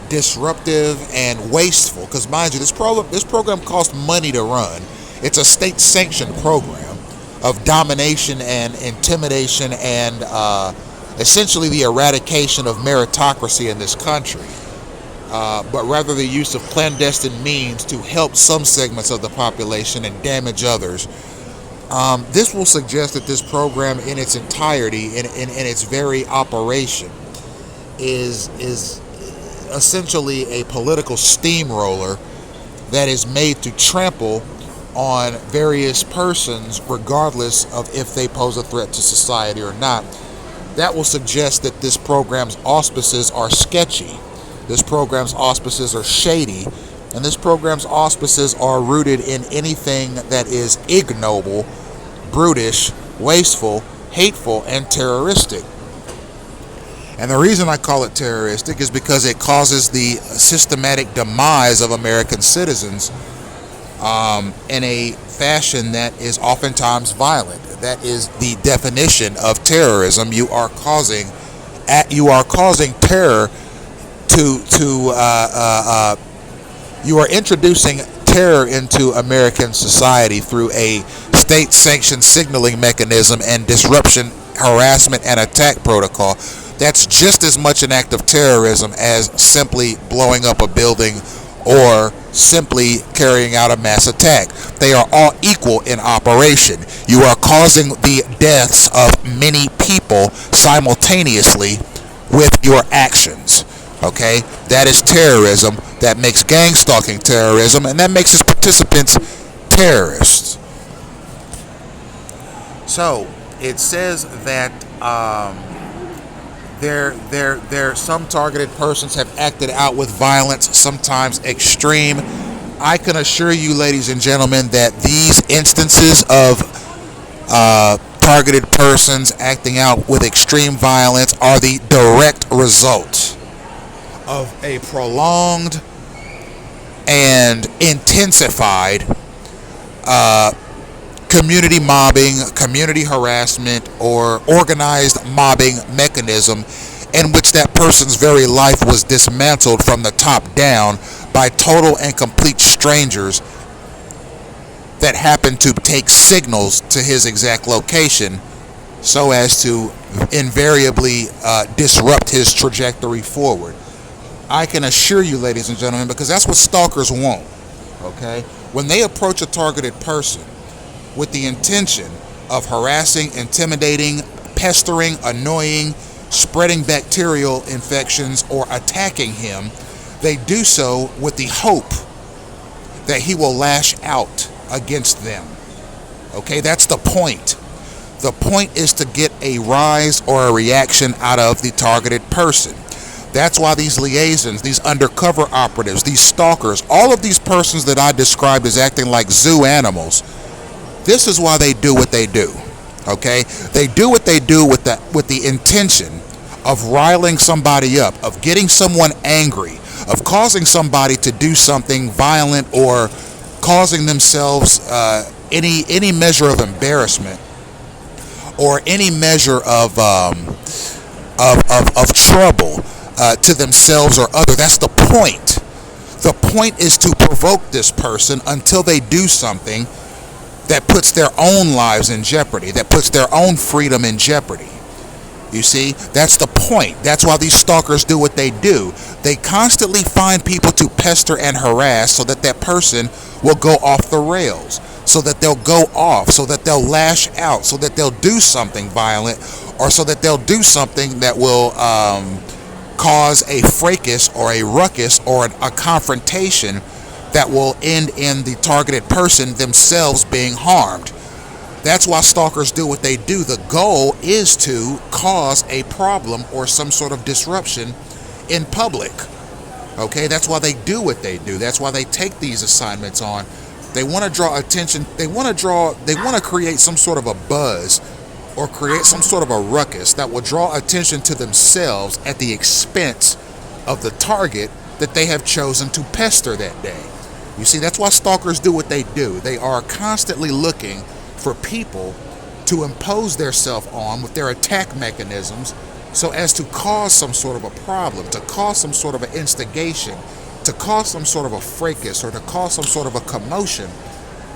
disruptive, and wasteful. Because mind you, this program costs money to run. It's a state-sanctioned program of domination and intimidation and essentially the eradication of meritocracy in this country. But rather the use of clandestine means to help some segments of the population and damage others. This will suggest that this program in its entirety, in its very operation, is essentially a political steamroller that is made to trample on various persons regardless of if they pose a threat to society or not. That will suggest that this program's auspices are sketchy. This program's auspices are shady, and this program's auspices are rooted in anything that is ignoble, brutish, wasteful, hateful, and terroristic. And the reason I call it terroristic is because it causes the systematic demise of American citizens in a fashion that is oftentimes violent. That is the definition of terrorism. You are causing terror you are introducing terror into American society through a state-sanctioned signaling mechanism and disruption, harassment, and attack protocol. That's just as much an act of terrorism as simply blowing up a building or simply carrying out a mass attack. They are all equal in operation. You are causing the deaths of many people simultaneously with your actions. Okay? That is terrorism. That makes gang stalking terrorism, and that makes its participants terrorists. So, it says that some targeted persons have acted out with violence, sometimes extreme. I can assure you, ladies and gentlemen, that these instances of targeted persons acting out with extreme violence are the direct result of a prolonged and intensified community mobbing, community harassment, or organized mobbing mechanism in which that person's very life was dismantled from the top down by total and complete strangers that happened to take signals to his exact location so as to invariably disrupt his trajectory forward. I can assure you, ladies and gentlemen, because that's what stalkers want, okay? When they approach a targeted person with the intention of harassing, intimidating, pestering, annoying, spreading bacterial infections, or attacking him, they do so with the hope that he will lash out against them. Okay, that's the point. The point is to get a rise or a reaction out of the targeted person. That's why these liaisons, these undercover operatives, these stalkers, all of these persons that I described as acting like zoo animals, this is why they do what they do. Okay? They do what they do with the intention of riling somebody up, of getting someone angry, of causing somebody to do something violent or causing themselves any measure of embarrassment or any measure of trouble to themselves or other. That's the point. The point is to provoke this person until they do something that puts their own lives in jeopardy, that puts their own freedom in jeopardy. You see, that's the point. That's why these stalkers do what they do. They constantly find people to pester and harass so that that person will go off the rails, so that they'll go off, so that they'll lash out, so that they'll do something violent, or so that they'll do something that will cause a fracas or a ruckus or a confrontation that will end in the targeted person themselves being harmed. That's why stalkers do what they do. The goal is to cause a problem or some sort of disruption in public. Okay, that's why they do what they do. That's why they take these assignments on. They want to draw attention. They want to create some sort of a buzz or create some sort of a ruckus that will draw attention to themselves at the expense of the target that they have chosen to pester that day. You see, that's why stalkers do what they do. They are constantly looking for people to impose theirself on with their attack mechanisms so as to cause some sort of a problem, to cause some sort of an instigation, to cause some sort of a fracas, or to cause some sort of a commotion,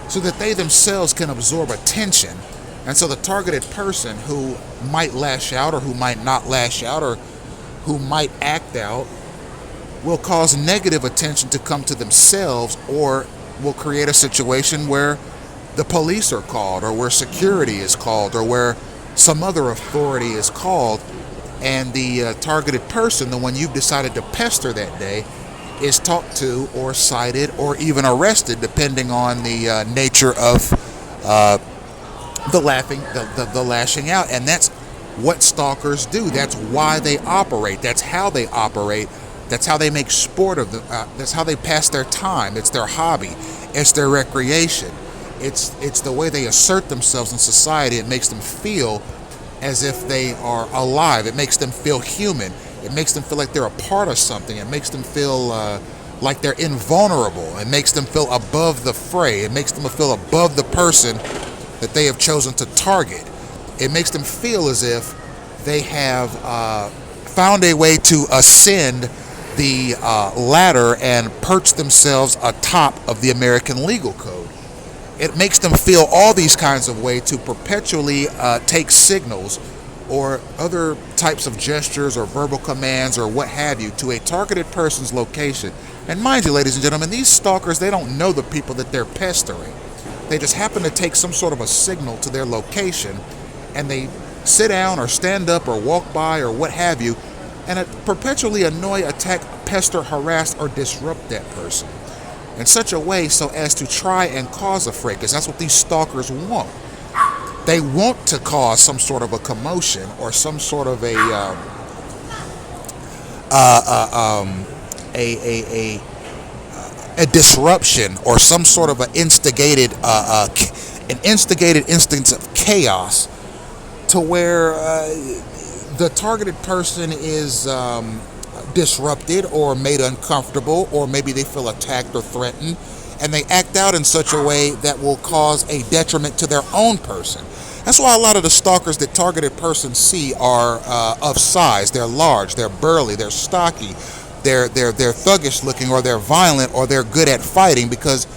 so that they themselves can absorb attention. And so the targeted person who might lash out, or who might not lash out, or who might act out, will cause negative attention to come to themselves, or will create a situation where the police are called, or where security is called, or where some other authority is called, and the targeted person, the one you've decided to pester that day, is talked to or cited or even arrested, depending on the nature of the lashing out. And that's what stalkers do. That's why they operate. That's how they operate. That's how they make sport of that's how they pass their time. It's their hobby. It's their recreation. It's the way they assert themselves in society. It makes them feel as if they are alive. It makes them feel human. It makes them feel like they're a part of something. It makes them feel like they're invulnerable. It makes them feel above the fray. It makes them feel above the person that they have chosen to target. It makes them feel as if they have found a way to ascend the ladder and perch themselves atop of the American legal code. It makes them feel all these kinds of ways to perpetually take signals or other types of gestures or verbal commands or what have you to a targeted person's location. And mind you, ladies and gentlemen, these stalkers, they don't know the people that they're pestering. They just happen to take some sort of a signal to their location, and they sit down or stand up or walk by or what have you, and perpetually annoy, attack, pester, harass, or disrupt that person in such a way so as to try and cause a fracas. That's what these stalkers want. They want to cause some sort of a commotion or some sort of a disruption or some sort of an instigated instance of chaos, to where the targeted person is disrupted or made uncomfortable, or maybe they feel attacked or threatened, and they act out in such a way that will cause a detriment to their own person. That's why a lot of the stalkers that targeted persons see are of size. They're large, they're burly, they're stocky, they're thuggish looking, or they're violent, or they're good at fighting, because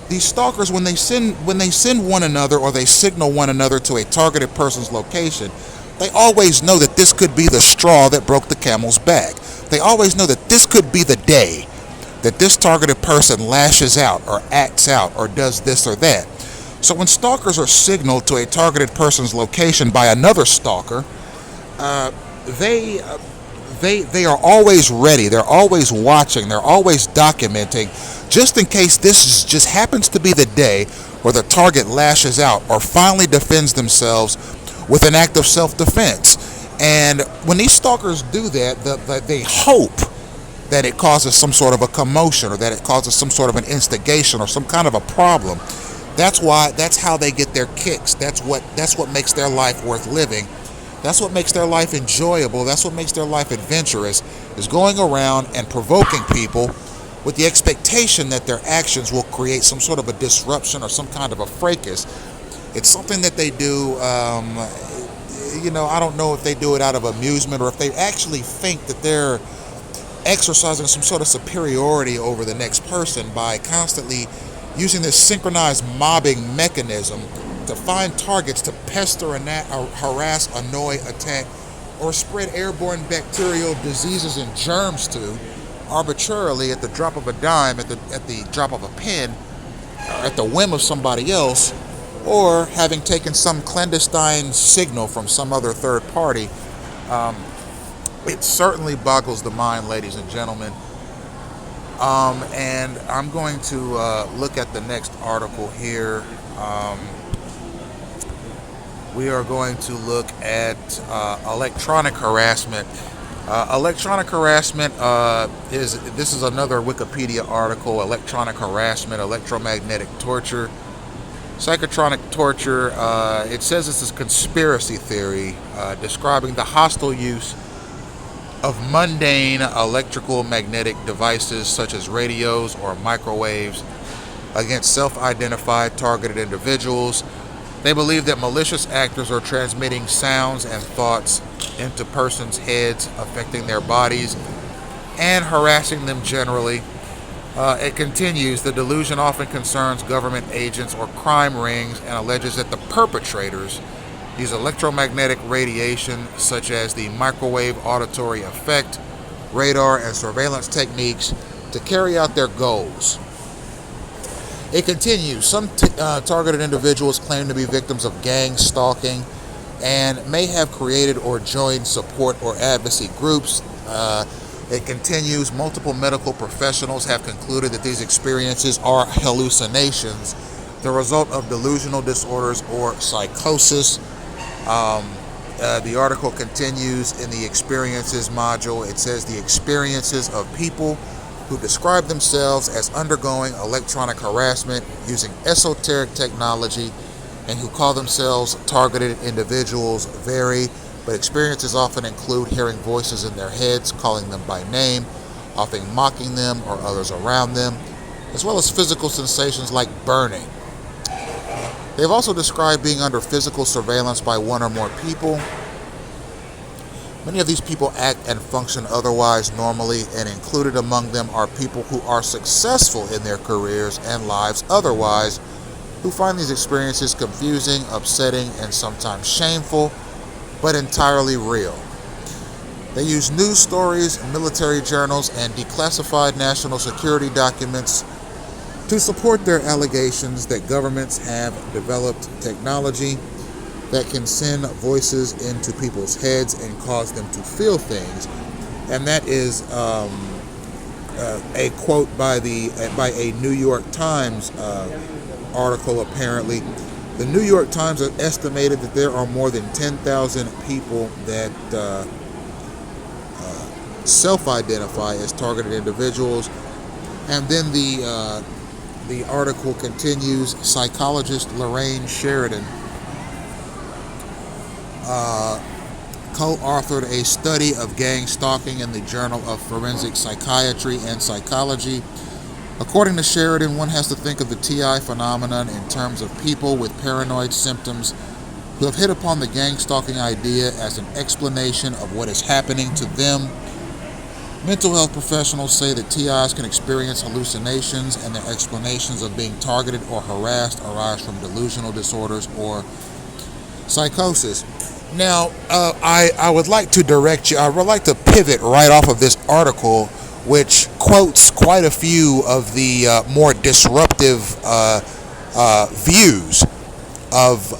these stalkers, when they send one another or they signal one another to a targeted person's location, they always know that this could be the straw that broke the camel's back. They always know that this could be the day that this targeted person lashes out or acts out or does this or that. So when stalkers are signaled to a targeted person's location by another stalker, they are always ready. They're always watching. They're always documenting, just in case this just happens to be the day where the target lashes out or finally defends themselves with an act of self-defense. And when these stalkers do that, they hope that it causes some sort of a commotion, or that it causes some sort of an instigation or some kind of a problem. That's how they get their kicks. That's what makes their life worth living. That's what makes their life enjoyable. That's what makes their life adventurous, is going around and provoking people with the expectation that their actions will create some sort of a disruption or some kind of a fracas. It's something that they do, I don't know if they do it out of amusement or if they actually think that they're exercising some sort of superiority over the next person by constantly using this synchronized mobbing mechanism to find targets to pester, harass, annoy, attack, or spread airborne bacterial diseases and germs to arbitrarily at the drop of a dime, at the drop of a pen, or at the whim of somebody else, or having taken some clandestine signal from some other third party. It certainly boggles the mind, ladies and gentlemen. And I'm going to look at the next article here. We are going to look at electronic harassment. Electronic harassment this is another Wikipedia article. Electronic harassment, electromagnetic torture, psychotronic torture. It says this is conspiracy theory describing the hostile use of mundane electrical magnetic devices such as radios or microwaves against self-identified targeted individuals. They believe that malicious actors are transmitting sounds and thoughts into persons' heads, affecting their bodies, and harassing them generally. It continues, the delusion often concerns government agents or crime rings and alleges that the perpetrators use electromagnetic radiation, such as the microwave auditory effect, radar, and surveillance techniques to carry out their goals. It continues, some targeted individuals claim to be victims of gang stalking and may have created or joined support or advocacy groups. It continues, multiple medical professionals have concluded that these experiences are hallucinations, the result of delusional disorders or psychosis. The article continues in the experiences module. It says the experiences of people who describe themselves as undergoing electronic harassment using esoteric technology and who call themselves targeted individuals vary, but experiences often include hearing voices in their heads, calling them by name, often mocking them or others around them, as well as physical sensations like burning. They've also described being under physical surveillance by one or more people. Many of these people act and function otherwise normally, and included among them are people who are successful in their careers and lives otherwise, who find these experiences confusing, upsetting, and sometimes shameful, but entirely real. They use news stories, military journals, and declassified national security documents to support their allegations that governments have developed technology that can send voices into people's heads and cause them to feel things. And that is a quote by a New York Times article, apparently. The New York Times has estimated that there are more than 10,000 people that self-identify as targeted individuals. And then the article continues, psychologist Lorraine Sheridan co-authored a study of gang stalking in the Journal of Forensic Psychiatry and Psychology. According to Sheridan, one has to think of the TI phenomenon in terms of people with paranoid symptoms who have hit upon the gang stalking idea as an explanation of what is happening to them. Mental health professionals say that TIs can experience hallucinations, and their explanations of being targeted or harassed arise from delusional disorders or psychosis. Now, I would like to direct you, I would like to pivot right off of this article, which quotes quite a few of the more disruptive views of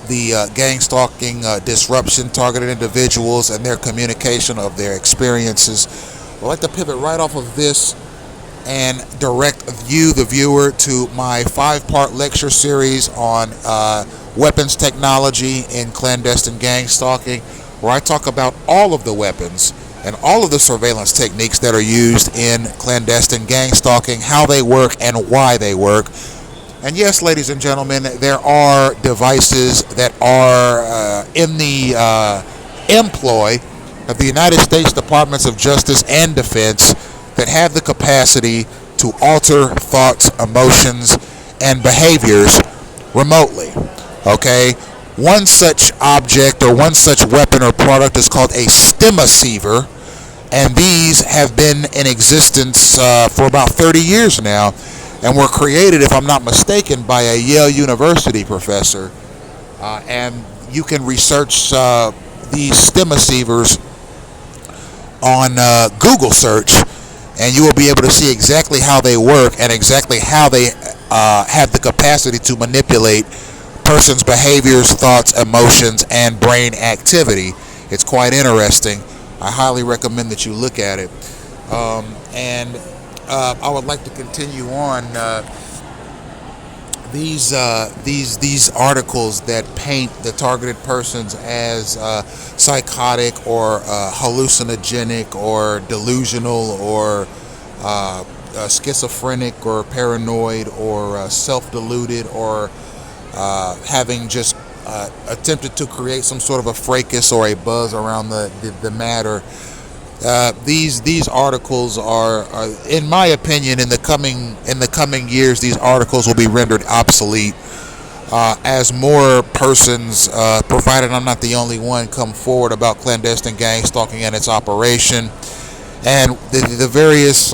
the gang stalking disruption, targeted individuals, and their communication of their experiences. I'd like to pivot right off of this and direct you, the viewer, to my 5-part lecture series on weapons technology in clandestine gang stalking, where I talk about all of the weapons and all of the surveillance techniques that are used in clandestine gang stalking, how they work and why they work. And yes, ladies and gentlemen, there are devices that are in the employ of the United States Departments of Justice and Defense that have the capacity to alter thoughts, emotions, and behaviors remotely. Okay? One such object or one such weapon or product is called a stemaceiver, and these have been in existence for about 30 years now, and were created, if I'm not mistaken, by a Yale University professor. And you can research these stemmaceivers on Google search, and you will be able to see exactly how they work and exactly how they have the capacity to manipulate person's behaviors, thoughts, emotions, and brain activity. It's quite interesting. I highly recommend that you look at it. And I would like to continue on these articles that paint the targeted persons as psychotic or hallucinogenic or delusional or schizophrenic or paranoid or self-deluded or having just attempted to create some sort of a fracas or a buzz around the matter. These articles are, in my opinion, in the coming years, these articles will be rendered obsolete. as more persons, provided I'm not the only one, come forward about clandestine gang stalking and its operation, and the various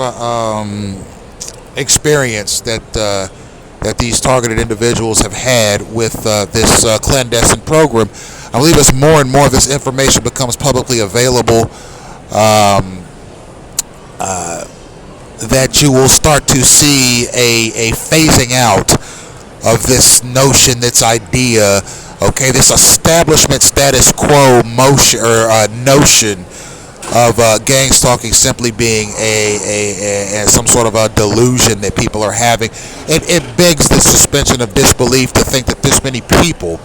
experience that these targeted individuals have had with this clandestine program, I believe as more and more of this information becomes publicly available, that you will start to see a phasing out of this notion, this idea, okay, this establishment status quo motion or notion of gang stalking simply being a some sort of a delusion that people are having. It begs the suspension of disbelief to think that this many people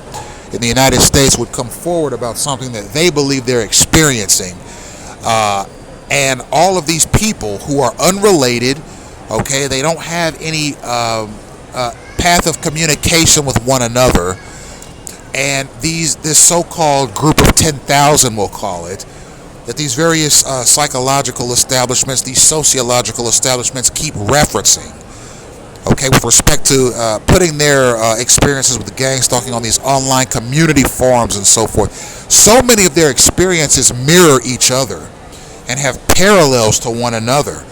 in the United States would come forward about something that they believe they're experiencing, and all of these people who are unrelated, okay, they don't have any path of communication with one another, and this so-called group of 10,000, we'll call it, that these various psychological establishments, these sociological establishments keep referencing, okay, with respect to putting their experiences with gang stalking on these online community forums and so forth. So many of their experiences mirror each other and have parallels to one another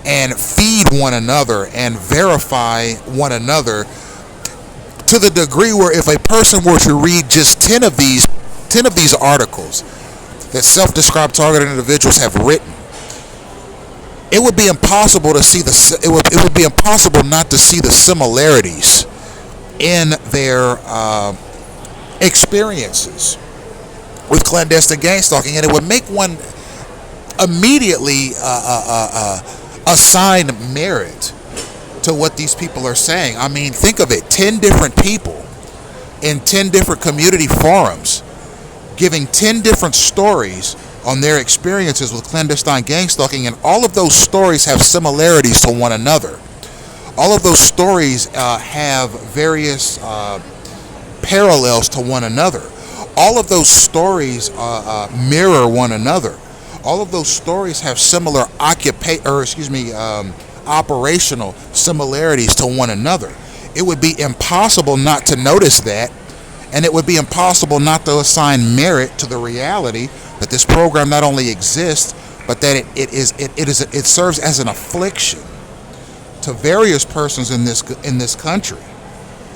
and feed one another and verify one another, to the degree where if a person were to read just 10 of these articles that self-described targeted individuals have written, it would be impossible to see it would be impossible not to see the similarities in their experiences with clandestine gang stalking, and it would make one immediately assign merit to what these people are saying. I mean, think of it, 10 different people in 10 different community forums giving 10 different stories on their experiences with clandestine gang stalking, and all of those stories have similarities to one another. All of those stories have various parallels to one another. All of those stories mirror one another. All of those stories have similar operational similarities to one another. It would be impossible not to notice that, and it would be impossible not to assign merit to the reality that this program not only exists, but that it serves as an affliction to various persons in this country.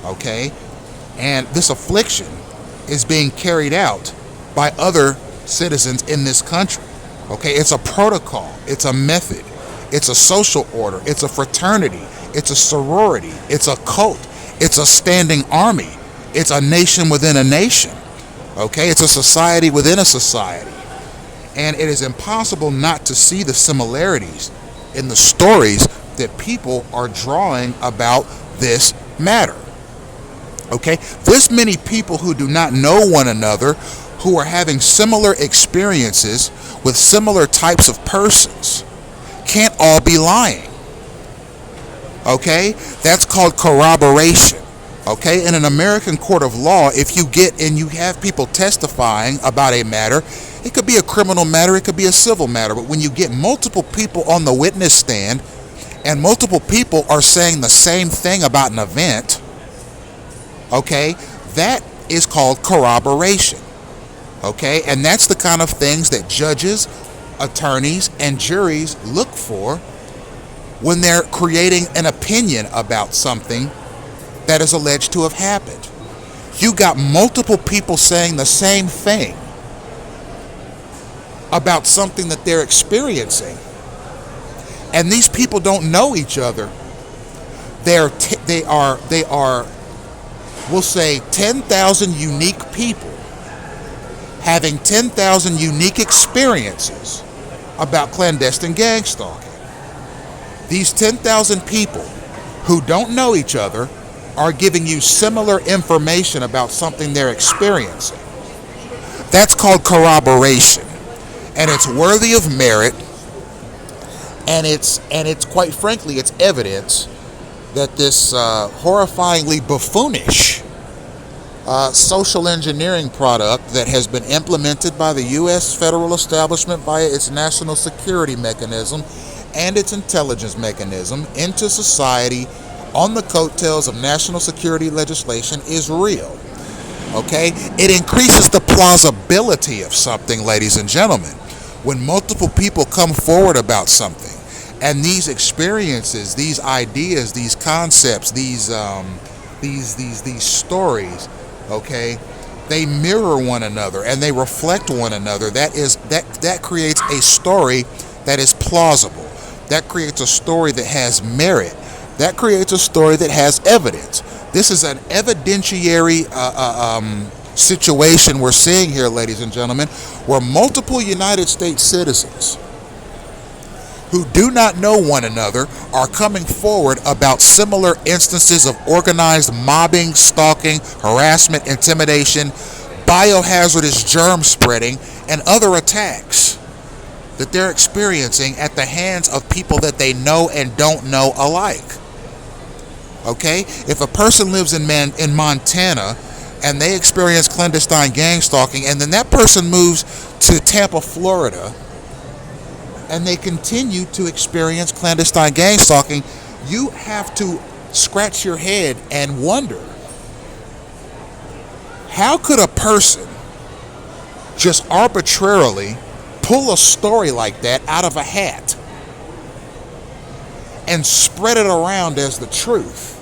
Okay, and this affliction is being carried out by other citizens in this country. Okay, it's a protocol, it's a method, it's a social order, it's a fraternity, it's a sorority, it's a cult, it's a standing army, it's a nation within a nation. Okay, it's a society within a society. And it is impossible not to see the similarities in the stories that people are drawing about this matter. Okay, this many people who do not know one another, who are having similar experiences with similar types of persons, can't all be lying. Okay, that's called corroboration. Okay, in an American court of law, if you get and you have people testifying about a matter, it could be a criminal matter, it could be a civil matter, but when you get multiple people on the witness stand and multiple people are saying the same thing about an event, okay, that is called corroboration. Okay, and that's the kind of things that judges, attorneys, and juries look for when they're creating an opinion about something that is alleged to have happened. You got multiple people saying the same thing about something that they're experiencing, and these people don't know each other. They are, we'll say, 10,000 unique people having 10,000 unique experiences about clandestine gang stalking. These 10,000 people who don't know each other are giving you similar information about something they're experiencing. That's called corroboration, and it's worthy of merit, and it's quite frankly, it's evidence that this horrifyingly buffoonish social engineering product that has been implemented by the U.S. federal establishment via its national security mechanism and its intelligence mechanism into society on the coattails of national security legislation is real. Okay? It increases the plausibility of something, ladies and gentlemen. When multiple people come forward about something, and these experiences, these ideas, these concepts, these stories, okay, they mirror one another and they reflect one another. That creates a story that is plausible. That creates a story that has merit. That creates a story that has evidence. This is an evidentiary situation we're seeing here, ladies and gentlemen, where multiple United States citizens who do not know one another are coming forward about similar instances of organized mobbing, stalking, harassment, intimidation, biohazardous germ spreading, and other attacks that they're experiencing at the hands of people that they know and don't know alike. Okay? If a person lives in Montana and they experience clandestine gang stalking, and then that person moves to Tampa, Florida, and they continue to experience clandestine gang stalking, you have to scratch your head and wonder, how could a person just arbitrarily pull a story like that out of a hat and spread it around as the truth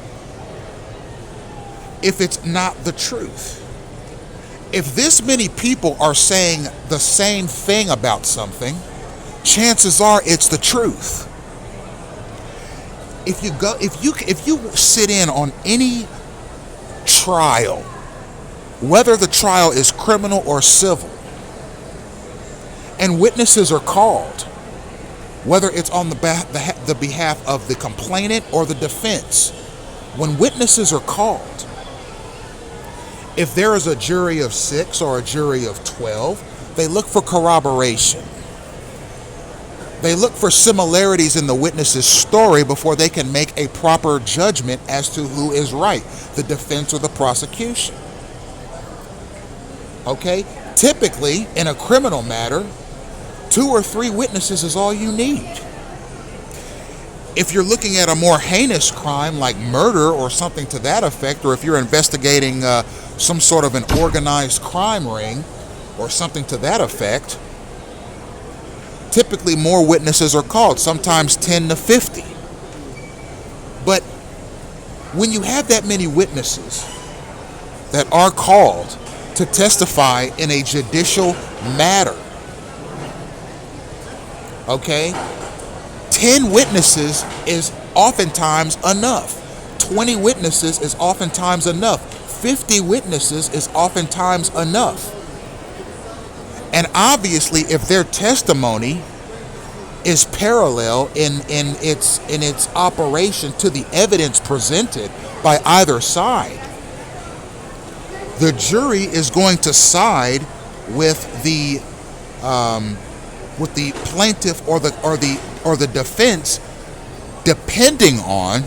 if it's not the truth? If this many people are saying the same thing about something, chances are it's the truth. If you sit in on any trial, whether the trial is criminal or civil, and witnesses are called, whether it's on the behalf of the complainant or the defense, when witnesses are called, if there is a jury of 6 or a jury of 12, they look for corroboration. They look for similarities in the witness's story before they can make a proper judgment as to who is right, the defense or the prosecution. Okay? Typically, in a criminal matter, 2 or 3 witnesses is all you need. If you're looking at a more heinous crime like murder or something to that effect, or if you're investigating some sort of an organized crime ring or something to that effect, typically more witnesses are called, sometimes 10 to 50. But when you have that many witnesses that are called to testify in a judicial matter, okay, 10 witnesses is oftentimes enough. 20 witnesses is oftentimes enough. 50 witnesses is oftentimes enough. And obviously, if their testimony is parallel in its operation to the evidence presented by either side, the jury is going to side with the plaintiff or the defense, depending on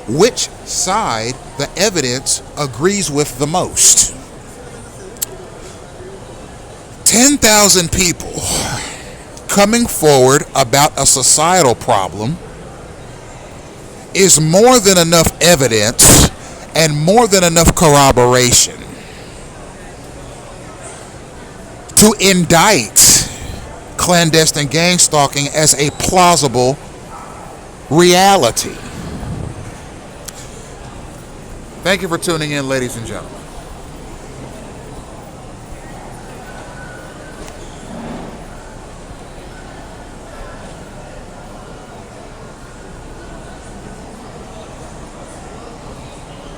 which side the evidence agrees with the most. 10,000 people coming forward about a societal problem is more than enough evidence and more than enough corroboration to indict clandestine gang stalking as a plausible reality. Thank you for tuning in, ladies and gentlemen.